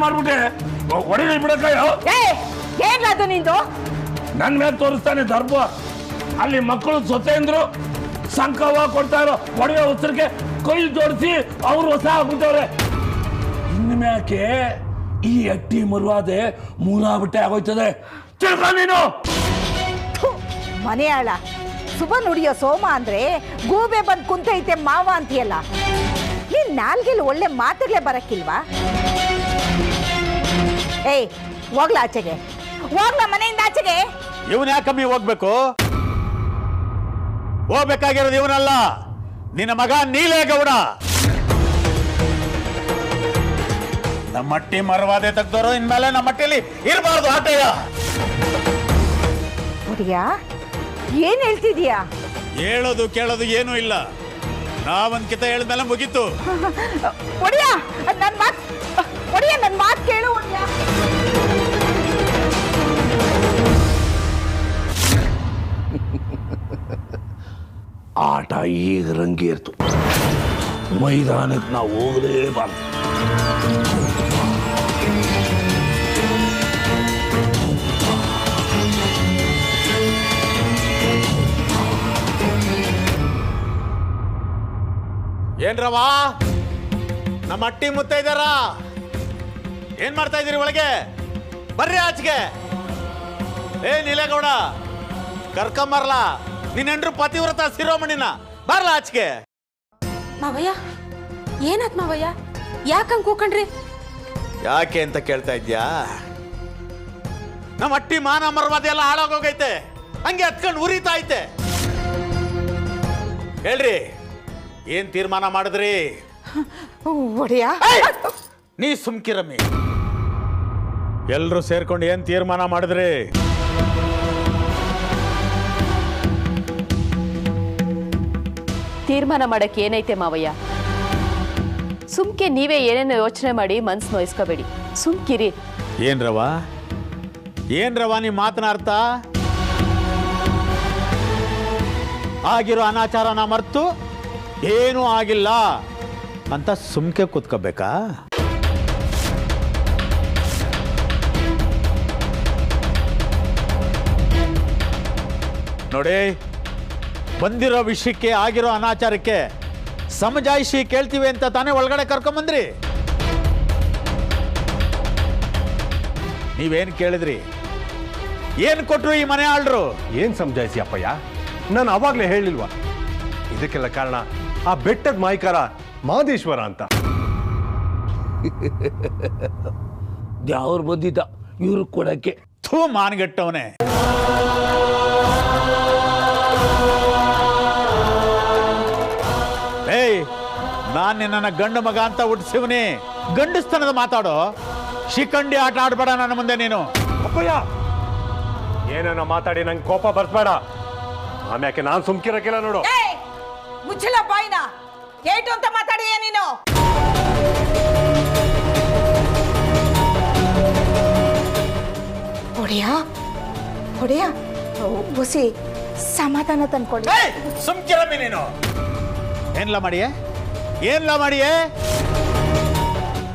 ಮಾಡ್ಬಿಟ್ಟೆ? ಹೊಡಿಲಿ ಬಿಡಕ್ಕಯ್ಯೋ. ಏನ್ಲದು ನಿಂದು? ನನ್ ಮೇಲೆ ತೋರಿಸ್ತಾನೆ ದರ್ಬ. ಅಲ್ಲಿ ಮಕ್ಕಳು ಸೊಸೆ ಅಂದ್ರು ಸಂಕವ ಕೊಡ್ತಾ ಇರೋ ಒಡೆಯ ಉತ್ತರಕ್ಕೆ ಕೈ ಜೋಡಿಸಿ ಅವ್ರು ಹೊಸ ಆಗ್ಬಿಟ್ಟವ್ರೆ. ಇನ್ಮ್ಯಾಕೆ ಈ ಅಟ್ಟಿ ಮರುವಾದೆ ಮೂಲ ಬಟ್ಟೆ ಆಗೋಯ್ತದೆ. ತಿಳ್ಕೊ ನೀನು. ಮನೆಯಾಳ ಸುಬ ನುಡಿಯೋ ಸೋಮ ಅಂದ್ರೆ ಗೂಬೆ ಬಂದ್ ಕುಂತೈತೆ ಮಾವ ಅಂತೀಯಲ್ಲ. ನೀನ್ ನಾಲ್ಗೆಲ್ ಒಳ್ಳೆ ಮಾತುಗಳೇ ಬರಕ್ಕಿಲ್ವಾ? ಏಯ್ ಹೋಗ್ಲಾ ಆಚೆಗೆ, ಹೋಗ್ಲಾ ಮನೆಯಿಂದ ಆಚೆಗೆ. ಇವನ್ ಯಾಕಮ್ಮಿ ಹೋಗ್ಬೇಕು? ಹೋಗ್ಬೇಕಾಗಿರೋದು ಇವನಲ್ಲ, ನಿನ್ನ ಮಗ ನೀಲೇಗೌಡ. ನಮ್ಮ ಮಟ್ಟಿ ಮರವಾದೆ ತೆಗ್ದೋರು ಇನ್ಮೇಲೆ ನಮ್ಮ ಮಟ್ಟಿಲಿ ಇರಬಾರ್ದು ಆಟಯ್ಯ. ಹುಡಿಯ ಏನ್ ಹೇಳ್ತಿದೀಯಾ? ಹೇಳೋದು ಕೇಳೋದು ಏನೂ ಇಲ್ಲ. ನಾವೊಂದ್ ಕಿತ ಹೇಳಿದ್ಮೇಲೆ ಮುಗೀತು. ಒಡಿಯ ನನ್ ಮಾತ್ ಕೇಳು. ಒಡಿಯ ಆಟ ಈಗ ರಂಗೇರ್ತು. ಮೈದಾನಕ್ಕೆ ನಾವು ಹೋಗಲೇಬಾರ್ದು. ಏನ್ರವ, ನಮ್ಮ ಅಟ್ಟಿ ಮುತ್ತ ಇದ್ದಾರ? ಏನ್ ಮಾಡ್ತಾ ಇದೀರಿ ಒಳಗೆ? ಬರ್ರಿ ಆಚೆಗೆ. ಏ ನೀಲೇಗೌಡ, ಕರ್ಕೊಂಬರ್ಲಾ ನಿನ್ನೆಂಡ್ರು ಪತಿವ್ರತ ಶಿರೋಮಣಿನ. ಬರ್ಲಾ ಆಚೆಗೆ. ಮಾವಯ್ಯ ಏನಾತ್ ಮಾವಯ್ಯ? ಯಾಕಂಗ್ ಕೂಕಂಡ್ರಿ? ಯಾಕೆ ಅಂತ ಕೇಳ್ತಾ ಇದ್ಯಾ? ನಮ್ಮ ಅಟ್ಟಿ ಮಾನ ಮರ್ವಾದೆ ಎಲ್ಲ ಹಾಳಾಗೋಗೈತೆ. ಹಂಗೆ ಹತ್ಕೊಂಡು ಉರಿತಾ ಐತೆ. ಹೇಳ್ರಿ, ಏನ್ ತೀರ್ಮಾನ ಮಾಡಿದ್ರಿ? ಒಡಿಯ ನೀ ಸುಮ್ಕಿರಮ್ಮಿ. ಎಲ್ರು ಸೇರ್ಕೊಂಡು ಏನ್ ತೀರ್ಮಾನ ಮಾಡಿದ್ರಿ? ತೀರ್ಮಾನ ಮಾಡಕ್ಕೆ ಏನೈತೆ ಮಾವಯ್ಯ? ಸುಮ್ಕೆ ನೀವೇ ಏನೇನೋ ಯೋಚನೆ ಮಾಡಿ ಮನ್ಸು ನೋಯಿಸ್ಕೋಬೇಡಿ, ಸುಮ್ಕಿರಿ. ಏನ್ರವ ನೀ ಮಾತನಾಡ್ತ? ಆಗಿರೋ ಅನಾಚಾರನ ಮರ್ತು ಏನೂ ಆಗಿಲ್ಲ ಅಂತ ಸುಮ್ಕೆ ಕೂತ್ಕೋಬೇಕಾ? ನೋಡಿ, ಬಂದಿರೋ ವಿಷಯಕ್ಕೆ ಆಗಿರೋ ಅನಾಚಾರಕ್ಕೆ ಸಮಜಾಯಿಷಿ ಕೇಳ್ತೀವಿ ಅಂತ ತಾನೇ ಒಳಗಡೆ ಕರ್ಕೊಂಬಂದ್ರಿ. ನೀವೇನ್ ಕೇಳಿದ್ರಿ? ಏನ್ ಕೊಟ್ರು ಈ ಮನೆ ಆಳ್ರು? ಏನ್ ಸಮಜಾಯಿಸಿ ಅಪ್ಪಯ್ಯ? ನಾನು ಅವಾಗ್ಲೇ ಹೇಳಿಲ್ವಾ ಇದಕ್ಕೆಲ್ಲ ಕಾರಣ ಆ ಬೆಟ್ಟದ ಮಾಯ್ಕಾರ ಮಾದೇಶ್ವರ ಅಂತ. ಯಾವ್ರು ಬಂದಿದ್ದ ಇವ್ರು ಕೊಡಕ್ಕೆ? ಥೂ ಮಾನ್ಗೆಟ್ಟವನೇ. ಏಯ್, ನಾನ್ ನಿನ್ನ ಗಂಡು ಮಗ ಅಂತ ಹುಟ್ಟಿಸಿವ್ನಿ. ಗಂಡಸ್ತನದ ಮಾತಾಡೋ. ಶಿಖಂಡಿ ಆಟ ಆಡ್ಬೇಡ ನನ್ನ ಮುಂದೆ ನೀನು. ಅಪ್ಪಯ್ಯ ಏನನ್ನ ಮಾತಾಡಿ ನಂಗೆ ಕೋಪ ಬರ್ಸ್ಬೇಡ. ಆಮ್ಯಾಕೆ ನಾನ್ ಸುಮ್ಕಿರಕ್ಕಿಲ್ಲ ನೋಡು. ಮುಚ್ಚಲ ಬಾಯ್ನ. ಏಟು ಅಂತ ಮಾತಾಡಿಯ ನೀನು? ಹೊಡೆಯ ಹೊಸಿ ಸಮಾಧಾನ ತಂದ್ಕೊಳ್ಳಿ. ಸುಮ್ಕಿರಮ್ಮಿ ನೀನು. ಏನ್ಲ ಮಾಡಿಯೇ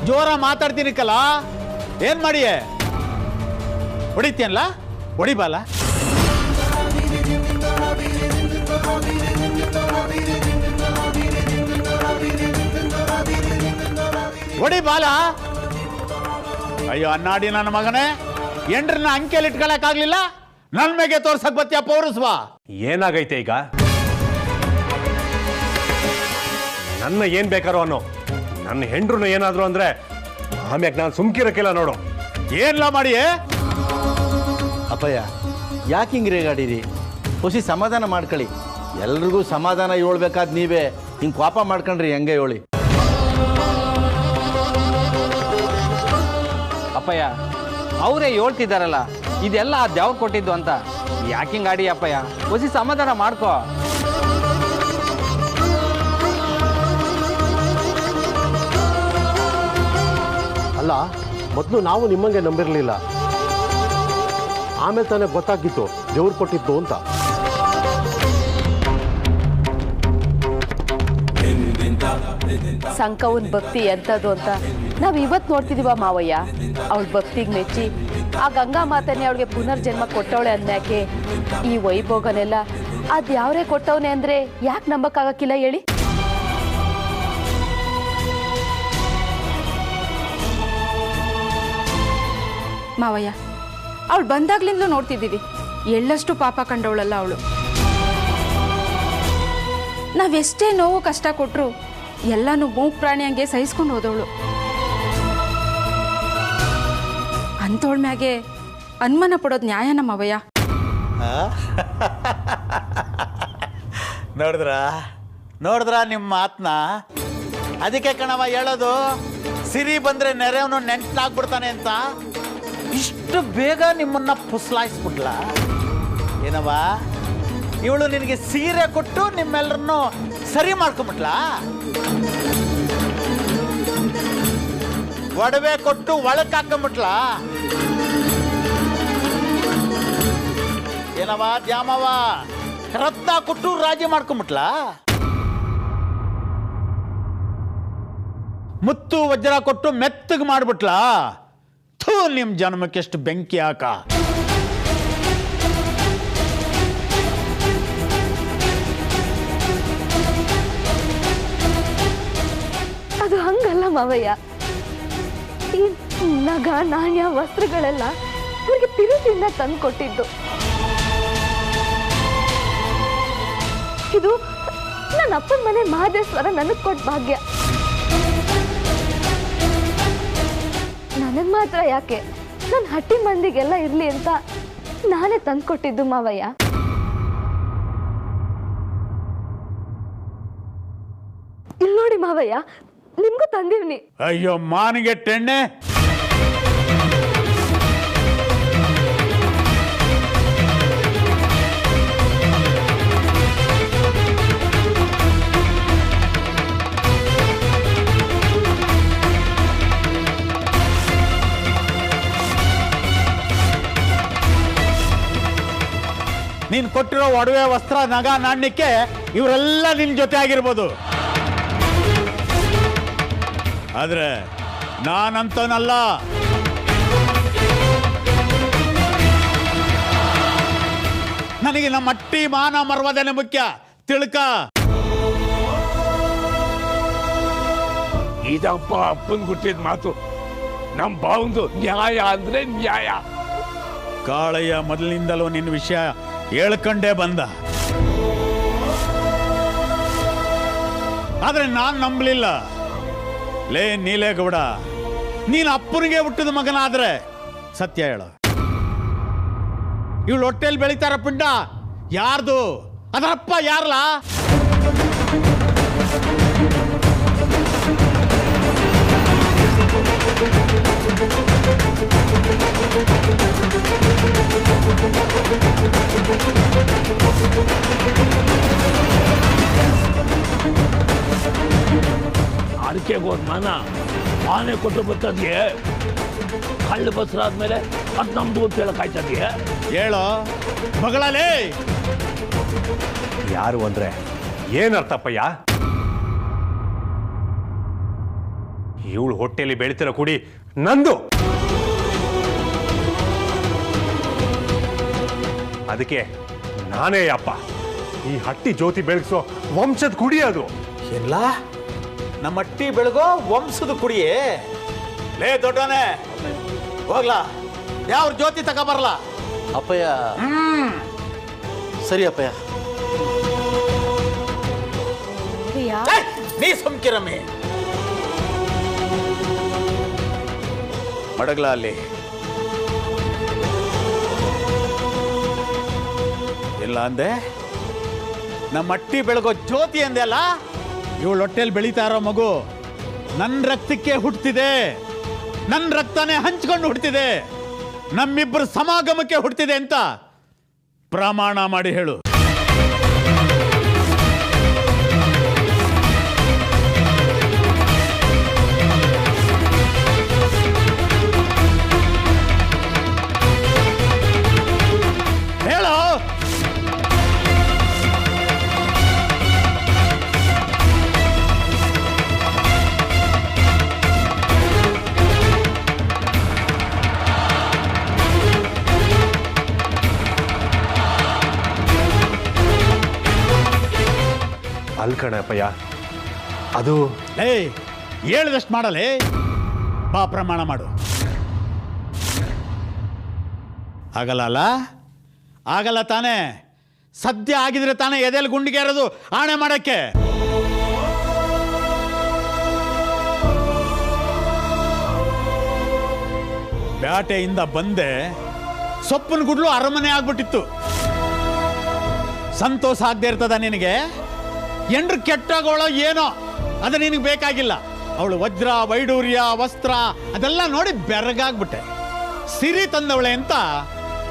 ಜೋರ ಮಾತಾಡ್ತೀನಿಕ್ಕಲ್ಲ, ಏನ್ ಮಾಡಿಯೇ? ಹೊಡಿತೀಯಲ್ಲ, ಹೊಡಿಬಾಲ. ಹೊಡಿಬಾಲ. ಅಯ್ಯೋ ಅನ್ನಾಡಿ ನನ್ನ ಮಗನೇ, ಎಂಡ್ರನ್ನ ಅಂಕೆಯಲ್ಲಿ ಇಟ್ಕೊಳಕ್ಕಾಗ್ಲಿಲ್ಲ, ನನ್ ಮೇಗೆ ತೋರ್ಸಕ್ ಬತ್ತೀಯ ಪೌರಸ್ವ. ಏನಾಗೈತೆ ಈಗ? ನನ್ನ ಏನ್ ಬೇಕಾರೋ ಅನ್ನೋ, ನನ್ನ ಹೆಂಡ್ರು ಏನಾದ್ರು ಅಂದ್ರೆ ಆಮ್ಯಾಗ ನಾನು ಸುಮ್ಕಿರಕ್ಕಿಲ್ಲ ನೋಡು. ಏನ್ಲ ಮಾಡಿಯೇ? ಅಪ್ಪಯ್ಯ ಯಾಕೆ ಹಿಂಗೆ ರೇಗಾಡಿರಿ? ಖುಷಿ ಸಮಾಧಾನ ಮಾಡ್ಕೊಳ್ಳಿ. ಎಲ್ರಿಗೂ ಸಮಾಧಾನ ಹೇಳ್ಬೇಕಾದ್ ನೀವೇ ಹಿಂಗೆ ಕೋಪ ಮಾಡ್ಕೊಂಡ್ರಿ ಹೆಂಗೆ ಹೇಳಿ? ಅಪ್ಪಯ್ಯ ಅವರೇ ಹೇಳ್ತಿದ್ದಾರಲ್ಲ ಇದೆಲ್ಲ ಆ ದೇವ್ರು ಕೊಟ್ಟಿದ್ದು ಅಂತ. ಯಾಕಿಂಗ್ ಆಡಿ ಅಪ್ಪಯ್ಯ, ಹೊಸಿ ಸಮಾಧಾನ ಮಾಡ್ಕೋ. ಅಲ್ಲ, ಮೊದಲು ನಾವು ನಿಮ್ಮಂಗೆ ನಂಬಿರಲಿಲ್ಲ, ಆಮೇಲೆ ತಾನೇ ಗೊತ್ತಾಗಿತ್ತು ದೇವ್ರು ಕೊಟ್ಟಿದ್ದು ಅಂತ. ಸಂಕವನ್ ಭಕ್ತಿ ಎಂಥದ್ದು ಅಂತ ನಾವು ಇವತ್ತು ನೋಡ್ತಿದೀವ ಮಾವಯ್ಯ. ಅವಳ ಭಕ್ತಿಗೆ ಮೆಚ್ಚಿ ಆ ಗಂಗಾ ಮಾತನೇ ಅವಳಿಗೆ ಪುನರ್ಜನ್ಮ ಕೊಟ್ಟವಳೆ ಅಂದ್ಯಾಕೆ ಈ ವೈಭೋಗನೆಲ್ಲ ಅದ್ ಯಾವ್ರೇ ಕೊಟ್ಟವನೆ ಅಂದ್ರೆ ಯಾಕೆ ನಂಬಕ್ಕಾಗಕ್ಕಿಲ್ಲ ಹೇಳಿ? ಮಾವಯ್ಯ ಅವಳು ಬಂದಾಗ್ಲಿಂದಲೂ ನೋಡ್ತಿದ್ದೀವಿ, ಎಳ್ಳಷ್ಟು ಪಾಪ ಕಂಡವಳಲ್ಲ ಅವಳು. ನಾವೆಷ್ಟೇ ನೋವು ಕಷ್ಟ ಕೊಟ್ಟರು ಎಲ್ಲಾನು ಮೂಕ್ ಪ್ರಾಣಿ ಹಂಗೆ ಸಹಿಸ್ಕೊಂಡು ಹೋದವಳು. ಅಂಥವಳ ಮ್ಯಾಗೆ ಅನುಮಾನ ಪಡೋದು ನ್ಯಾಯನ ಮಾವಯ್ಯ? ನೋಡಿದ್ರ ನಿಮ್ಮ ಮಾತನ್ನ? ಅದಕ್ಕೆ ಕಣವ ಹೇಳೋದು, ಸಿರಿ ಬಂದ್ರೆ ನೆರೆಯವನು ನೆಂಟ್ಲಾಗ್ಬಿಡ್ತಾನೆ ಅಂತ. ಇಷ್ಟು ಬೇಗ ನಿಮ್ಮನ್ನ ಪುಸ್ಲಾಯಿಸ್ಬಿಟ್ಲ ಏನವ? ಇವಳು ನಿನಗೆ ಸೀರೆ ಕೊಟ್ಟು ನಿಮ್ಮೆಲ್ಲರನ್ನು ಸರಿ ಮಾಡ್ಕೊಂಬಿಟ್ಲ? ಒಡವೆ ಕೊಟ್ಟು ಒಳಕ್ ಹಾಕೊಂಬಿಟ್ಲ ಏನವ? ದ್ಯಾಮವ ರತ್ನ ಕೊಟ್ಟು ರಾಜಿ ಮಾಡ್ಕೊಂಬಿಟ್ಲ? ಮುತ್ತು ವಜ್ರ ಕೊಟ್ಟು ಮೆತ್ತಗೆ ಮಾಡ್ಬಿಟ್ಲ? ಥೂ, ನಿಮ್ ಜನ್ಮಕ್ಕೆಷ್ಟು ಬೆಂಕಿ ಹಾಕ. ಅದು ಹಂಗಲ್ಲ ಮಾವಯ್ಯ. ಈ ನಗ ನಾಣ್ಯ ವಸ್ತ್ರಗಳೆಲ್ಲ ಇವ್ರಿಗೆ ತಿರುಸಿಂದ ತಂದು ಕೊಟ್ಟಿದ್ದು. ಇದು ನನ್ನ ಅಪ್ಪನ ಮನೆ ಮಹದೇಶ್ವರ ನನಗ್ ಕೊಟ್ಟ ಭಾಗ್ಯ. ನನಗ್ ಮಾತ್ರ ಯಾಕೆ, ನನ್ನ ಹಟ್ಟಿ ಮಂದಿಗೆಲ್ಲ ಇರ್ಲಿ ಅಂತ ನಾನೇ ತಂದ್ಕೊಟ್ಟಿದ್ದು ಮಾವಯ್ಯ. ಇಲ್ಲಿ ನೋಡಿ ಮಾವಯ್ಯ, ನಿಮ್ಗೂ ತಂದಿವ್ನಿ. ಅಯ್ಯೋ ಮಾನಿಗೆ ಟೆಣ್ಣೆ, ನೀನ್ ಕೊಟ್ಟಿರೋ ಒಡವೆ ವಸ್ತ್ರ ನಗ ನಾಣ್ಯಕ್ಕೆ ಇವರೆಲ್ಲ ನಿನ್ ಜೊತೆ ಆಗಿರ್ಬೋದು, ಆದ್ರೆ ನಾನಂತನಲ್ಲ. ನನಗೆ ನಮ್ಮ ಅಟ್ಟಿ ಮಾನ ಮರ್ವದನೆ ಮುಖ್ಯ, ತಿಳ್ಕ. ಇದಪ್ಪ ಅಪ್ಪನ್ ಗುಟ್ಟಿದ ಮಾತು. ನಮ್ ಬಾವಂದು ನ್ಯಾಯ ಅಂದ್ರೆ ನ್ಯಾಯ. ಕಾಳಯ್ಯ ಮೊದಲಿನಿಂದಲೂ ನಿನ್ನ ವಿಷಯ ಹೇಳ್ಕೊಂಡೇ ಬಂದ, ಆದ್ರೆ ನಾನ್ ನಂಬಲಿಲ್ಲ. ಲೇ ನೀಲೇಗೌಡ, ನೀನು ಅಪ್ಪನಿಗೆ ಹುಟ್ಟಿದ ಮಗನಾದ್ರೆ ಸತ್ಯ ಹೇಳ, ಇವಳು ಹೊಟ್ಟೆಲ್ ಬೆಳಿತಾರ ಪಿಂಡ ಯಾರ್ದು? ಅದರಪ್ಪ ಯಾರಲ್ಲ? ಅಡಿಕೆಗೆ ಹೋದ ಮಾನೆ ಕೊಟ್ಟು ಬರ್ತದ್ಯೆ ಕಳ್ಳು ಬಸ್ರಾದ್ಮೇಲೆ ಅದು ನಮ್ದು ಅಂತ ಹೇಳಕ್ ಆಯ್ತದ್ಯೆ ಹೇಳೋ ಮಗಳೇ ಯಾರು ಅಂದ್ರೆ ಏನರ್ಥಪ್ಪಯ್ಯ? ಇವಳು ಹೊಟ್ಟೆಯಲ್ಲಿ ಬೆಳಿತಿರೋ ಕುಡಿ ನಂದು. ಅದಕ್ಕೆ ನಾನೇ ಅಪ್ಪ ಈ ಹಟ್ಟಿ ಜ್ಯೋತಿ ಬೆಳಗಿಸೋ ವಂಶದ ಕುಡಿ ಅದು. ಎಲ್ಲ ನಮ್ಮ ಅಟ್ಟಿ ಬೆಳಗೋ ವಂಶದ ಕುಡಿಯೇ. ಲೇ ದೊಡ್ಡವನೇ ಹೋಗ್ಲಾ, ಯಾವ ಜ್ಯೋತಿ ತಗೊಬರಲ್ಲ. ಅಪ್ಪಯ್ಯ ಸರಿ ಅಪ್ಪಯ್ಯ. ನೀ ಸುಮ್ಕಿರಮ್ಮಿ. ಮಡಗ್ಲ ಅಲ್ಲಿ ಇಲ್ಲ ಅಂದೆ. ನಮ್ಮ ಅಟ್ಟಿ ಬೆಳಗೋ ಜ್ಯೋತಿ ಅಂದೆ ಅಲ್ಲ, ಇವಳು ಹೊಟ್ಟೆಲ್ ಬೆಳೀತಾ ಇರೋ ಮಗು ನನ್ನ ರಕ್ತಕ್ಕೆ ಹುಟ್ಟುತ್ತಿದೆ, ನನ್ನ ರಕ್ತನೇ ಹಂಚ್ಕೊಂಡು ಹುಟ್ಟುತ್ತಿದೆ, ನಮ್ಮಿಬ್ಬರು ಸಮಾಗಮಕ್ಕೆ ಹುಟ್ಟುತ್ತಿದೆ ಅಂತ ಪ್ರಮಾಣ ಮಾಡಿ ಹೇಳು. ಹೇಳೋ. ಅಲ್ಕಣಪ್ಪಯ್ಯ ಅದು ಹೇಳಿದಷ್ಟು ಮಾಡಲೇ. ಬಾ ಪ್ರಮಾಣ ಮಾಡು. ಆಗಲ್ಲ ಅಲ್ಲ, ಆಗಲ್ಲ ತಾನೇ. ಸದ್ಯ ಆಗಿದ್ರೆ ತಾನೇ ಎದೆಯಲ್ಲಿ ಗುಂಡಿಗೆ ಇರೋದು ಆಣೆ ಮಾಡಕ್ಕೆ. ಬ್ಯಾಟೆಯಿಂದ ಬಂದೆ, ಸೊಪ್ಪಿನ ಗುಡ್ಲು ಅರಮನೆ ಆಗ್ಬಿಟ್ಟಿತ್ತು. ಸಂತೋಷ ಆಗದೆ ಇರ್ತದ ನಿನಗೆ? ಎಂಡ್ರು ಕೆಟ್ಟಾಗೋಳೋ ಏನೋ ಅದು ನಿನಗೆ ಬೇಕಾಗಿಲ್ಲ. ಅವಳು ವಜ್ರ ವೈಡೂರ್ಯ ವಸ್ತ್ರ ಅದೆಲ್ಲ ನೋಡಿ ಬೆರಗಾಗ್ಬಿಟ್ಟೆ. ಸಿರಿ ತಂದವಳೆ ಅಂತ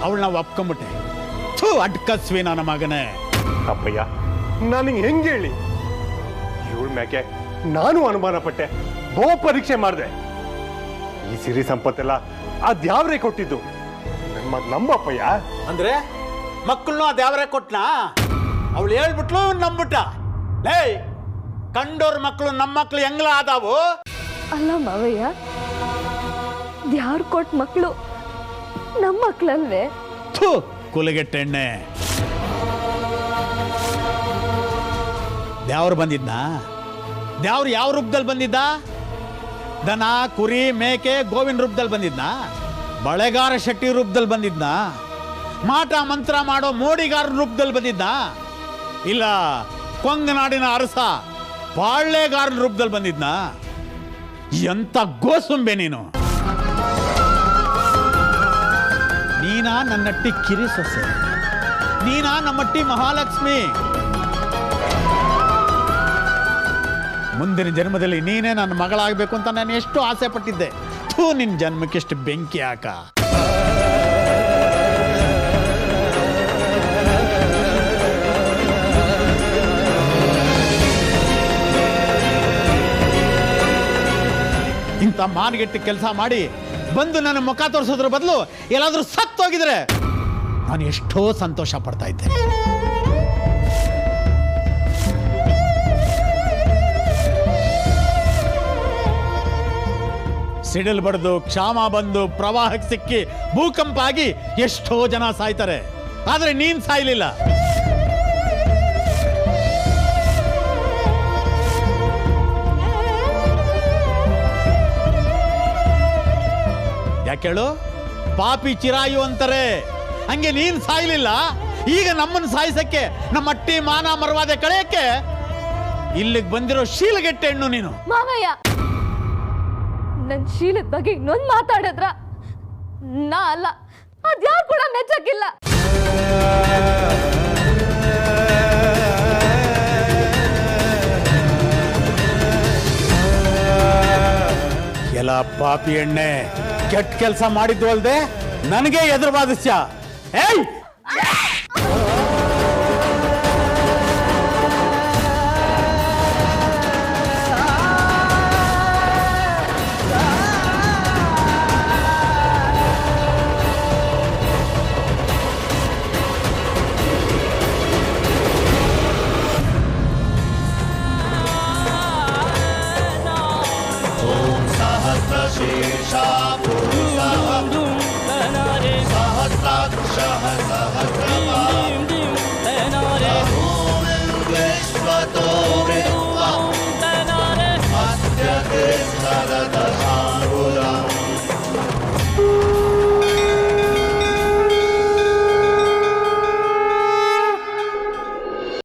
ಅವಳನ್ನ ಒಪ್ಕೊಂಡ್ಬಿಟ್ಟೆ. ಥೂ ಅಡ್ಕಸ್ವಿ ನನ್ನ ಮಗನೇ. ಅಪ್ಪಯ್ಯ ನನಗೆ ಹೆಂಗೆ ಹೇಳಿ? ಇವಳ ಮ್ಯಾಕೆ ನಾನು ಅನುಮಾನ ಪಟ್ಟೆ, ಬಹು ಪರೀಕ್ಷೆ ಮಾಡಿದೆ. ಈ ಸಿರಿ ಸಂಪತ್ತೆಲ್ಲ ಅದ್ಯಾವ್ರೇ ಕೊಟ್ಟಿದ್ದು? ನಮ್ಮಪ್ಪಯ್ಯ ಅಂದ್ರೆ ಮಕ್ಕಳನ್ನು ಅದ್ಯಾವ್ರೇ ಕೊಟ್ನಾ? ಅವಳು ಹೇಳ್ಬಿಟ್ಲು ನಂಬಿಟ್ಟ. ಲೇ ಕಂಡೋರ್ ಮಕ್ಕಳು ನಮ್ಮ ಮಕ್ಕಳು ಹೆಂಗ್ಲ ಆದಾವು? ಅಲ್ಲ ಮಾವಯ್ಯ, ದ್ಯಾವ್ರು ಕೊಟ್ಟ ಮಕ್ಕಳು ನಮ್ಮ ಮಕ್ಕಳಲ್ವೇ? ಥೂ ಕುಲಗೆಟ್ಟೆಣ್ಣೆ. ದ್ಯಾವ್ರು ಬಂದಿದ್ನ? ದ್ಯಾವ್ರು ಯಾವ ರೂಪದಲ್ಲಿ ಬಂದಿದ್ದ? ದನ ಕುರಿ ಮೇಕೆ ಗೋವಿನ ರೂಪದಲ್ಲಿ ಬಂದಿದ್ನ? ಬಳೆಗಾರ ಶೆಟ್ಟಿ ರೂಪದಲ್ಲಿ ಬಂದಿದ್ನ? ಮಾಟ ಮಂತ್ರ ಮಾಡೋ ಮೋಡಿಗಾರ ರೂಪದಲ್ಲಿ ಬಂದಿದ್ದ? ಇಲ್ಲ ಕೊಂಗನಾಡಿನ ಅರಸ ಬಾಳ್ಳೆಗಾರನ ರೂಪದಲ್ಲಿ ಬಂದಿದ್ನ? ಎಂತ ಗೋಸುಂಬೆ ನೀನು! ನೀನಾ ನನ್ನಟ್ಟಿ ಕಿರಿ ಸೊಸೆ? ನೀನಾ ನಮ್ಮಟ್ಟಿ ಮಹಾಲಕ್ಷ್ಮಿ? ಮುಂದಿನ ಜನ್ಮದಲ್ಲಿ ನೀನೇ ನನ್ನ ಮಗಳಾಗಬೇಕು ಅಂತ ನಾನು ಎಷ್ಟು ಆಸೆ ಪಟ್ಟಿದ್ದೆ. ಥೂ ನಿನ್ನ ಜನ್ಮಕ್ಕೆಷ್ಟು ಬೆಂಕಿ ಹಾಕ. ಇಂಥ ಮಾನಗೆಟ್ಟಿ ಕೆಲಸ ಮಾಡಿ ಬಂದು ನನ್ನ ಮುಖ ತೋರಿಸೋದ್ರ ಬದಲು ಎಲ್ಲಾದ್ರೂ ಸತ್ತೋಗಿದ್ರೆ ನಾನು ಎಷ್ಟೋ ಸಂತೋಷ ಪಡ್ತಾ ಇದ್ದೆ. ಸಿಡಿಲ್ ಬಡ್ದು ಕ್ಷಾಮ ಬಂದು ಪ್ರವಾಹಕ್ಕೆ ಸಿಕ್ಕಿ ಭೂಕಂಪ ಆಗಿ ಎಷ್ಟೋ ಜನ ಸಾಯ್ತಾರೆ, ಆದ್ರೆ ನೀನ್ ಸಾಯ್ಲಿಲ್ಲ. ಯಾಕೇಳು? ಪಾಪಿ ಚಿರಾಯು ಅಂತಾರೆ, ಹಂಗೆ ನೀನ್ ಸಾಯ್ಲಿಲ್ಲ. ಈಗ ನಮ್ಮನ್ನು ಸಾಯಿಸಕ್ಕೆ, ನಮ್ಮ ಅಟ್ಟಿ ಮಾನ ಮರವಾದೆ ಕಳೆಯಕ್ಕೆ ಇಲ್ಲಿಗೆ ಬಂದಿರೋ ಶೀಲಗೆಟ್ಟೆ ಹೆಣ್ಣು ನೀನು. ಮಾವಯ್ಯ, ನನ್ ಶೀಲದ ಬಗ್ಗೆ ಇನ್ನೊಂದು ಮಾತಾಡಿದ್ರ ನಾ ಅಲ್ಲ, ಅದ್ಯಾರು ಕೂಡ ಮೆಚ್ಚಕ್ಕಿಲ್ಲ. ಎಲ್ಲ ಪಾಪಿ ಎಣ್ಣೆ, ಕೆಟ್ಟ ಕೆಲಸ ಮಾಡಿದ್ದು ಅಲ್ದೆ ನನಗೆ ಎದುರು ಬಾದಿಸ್ಯ. ಏಯ್ ಶೇಷ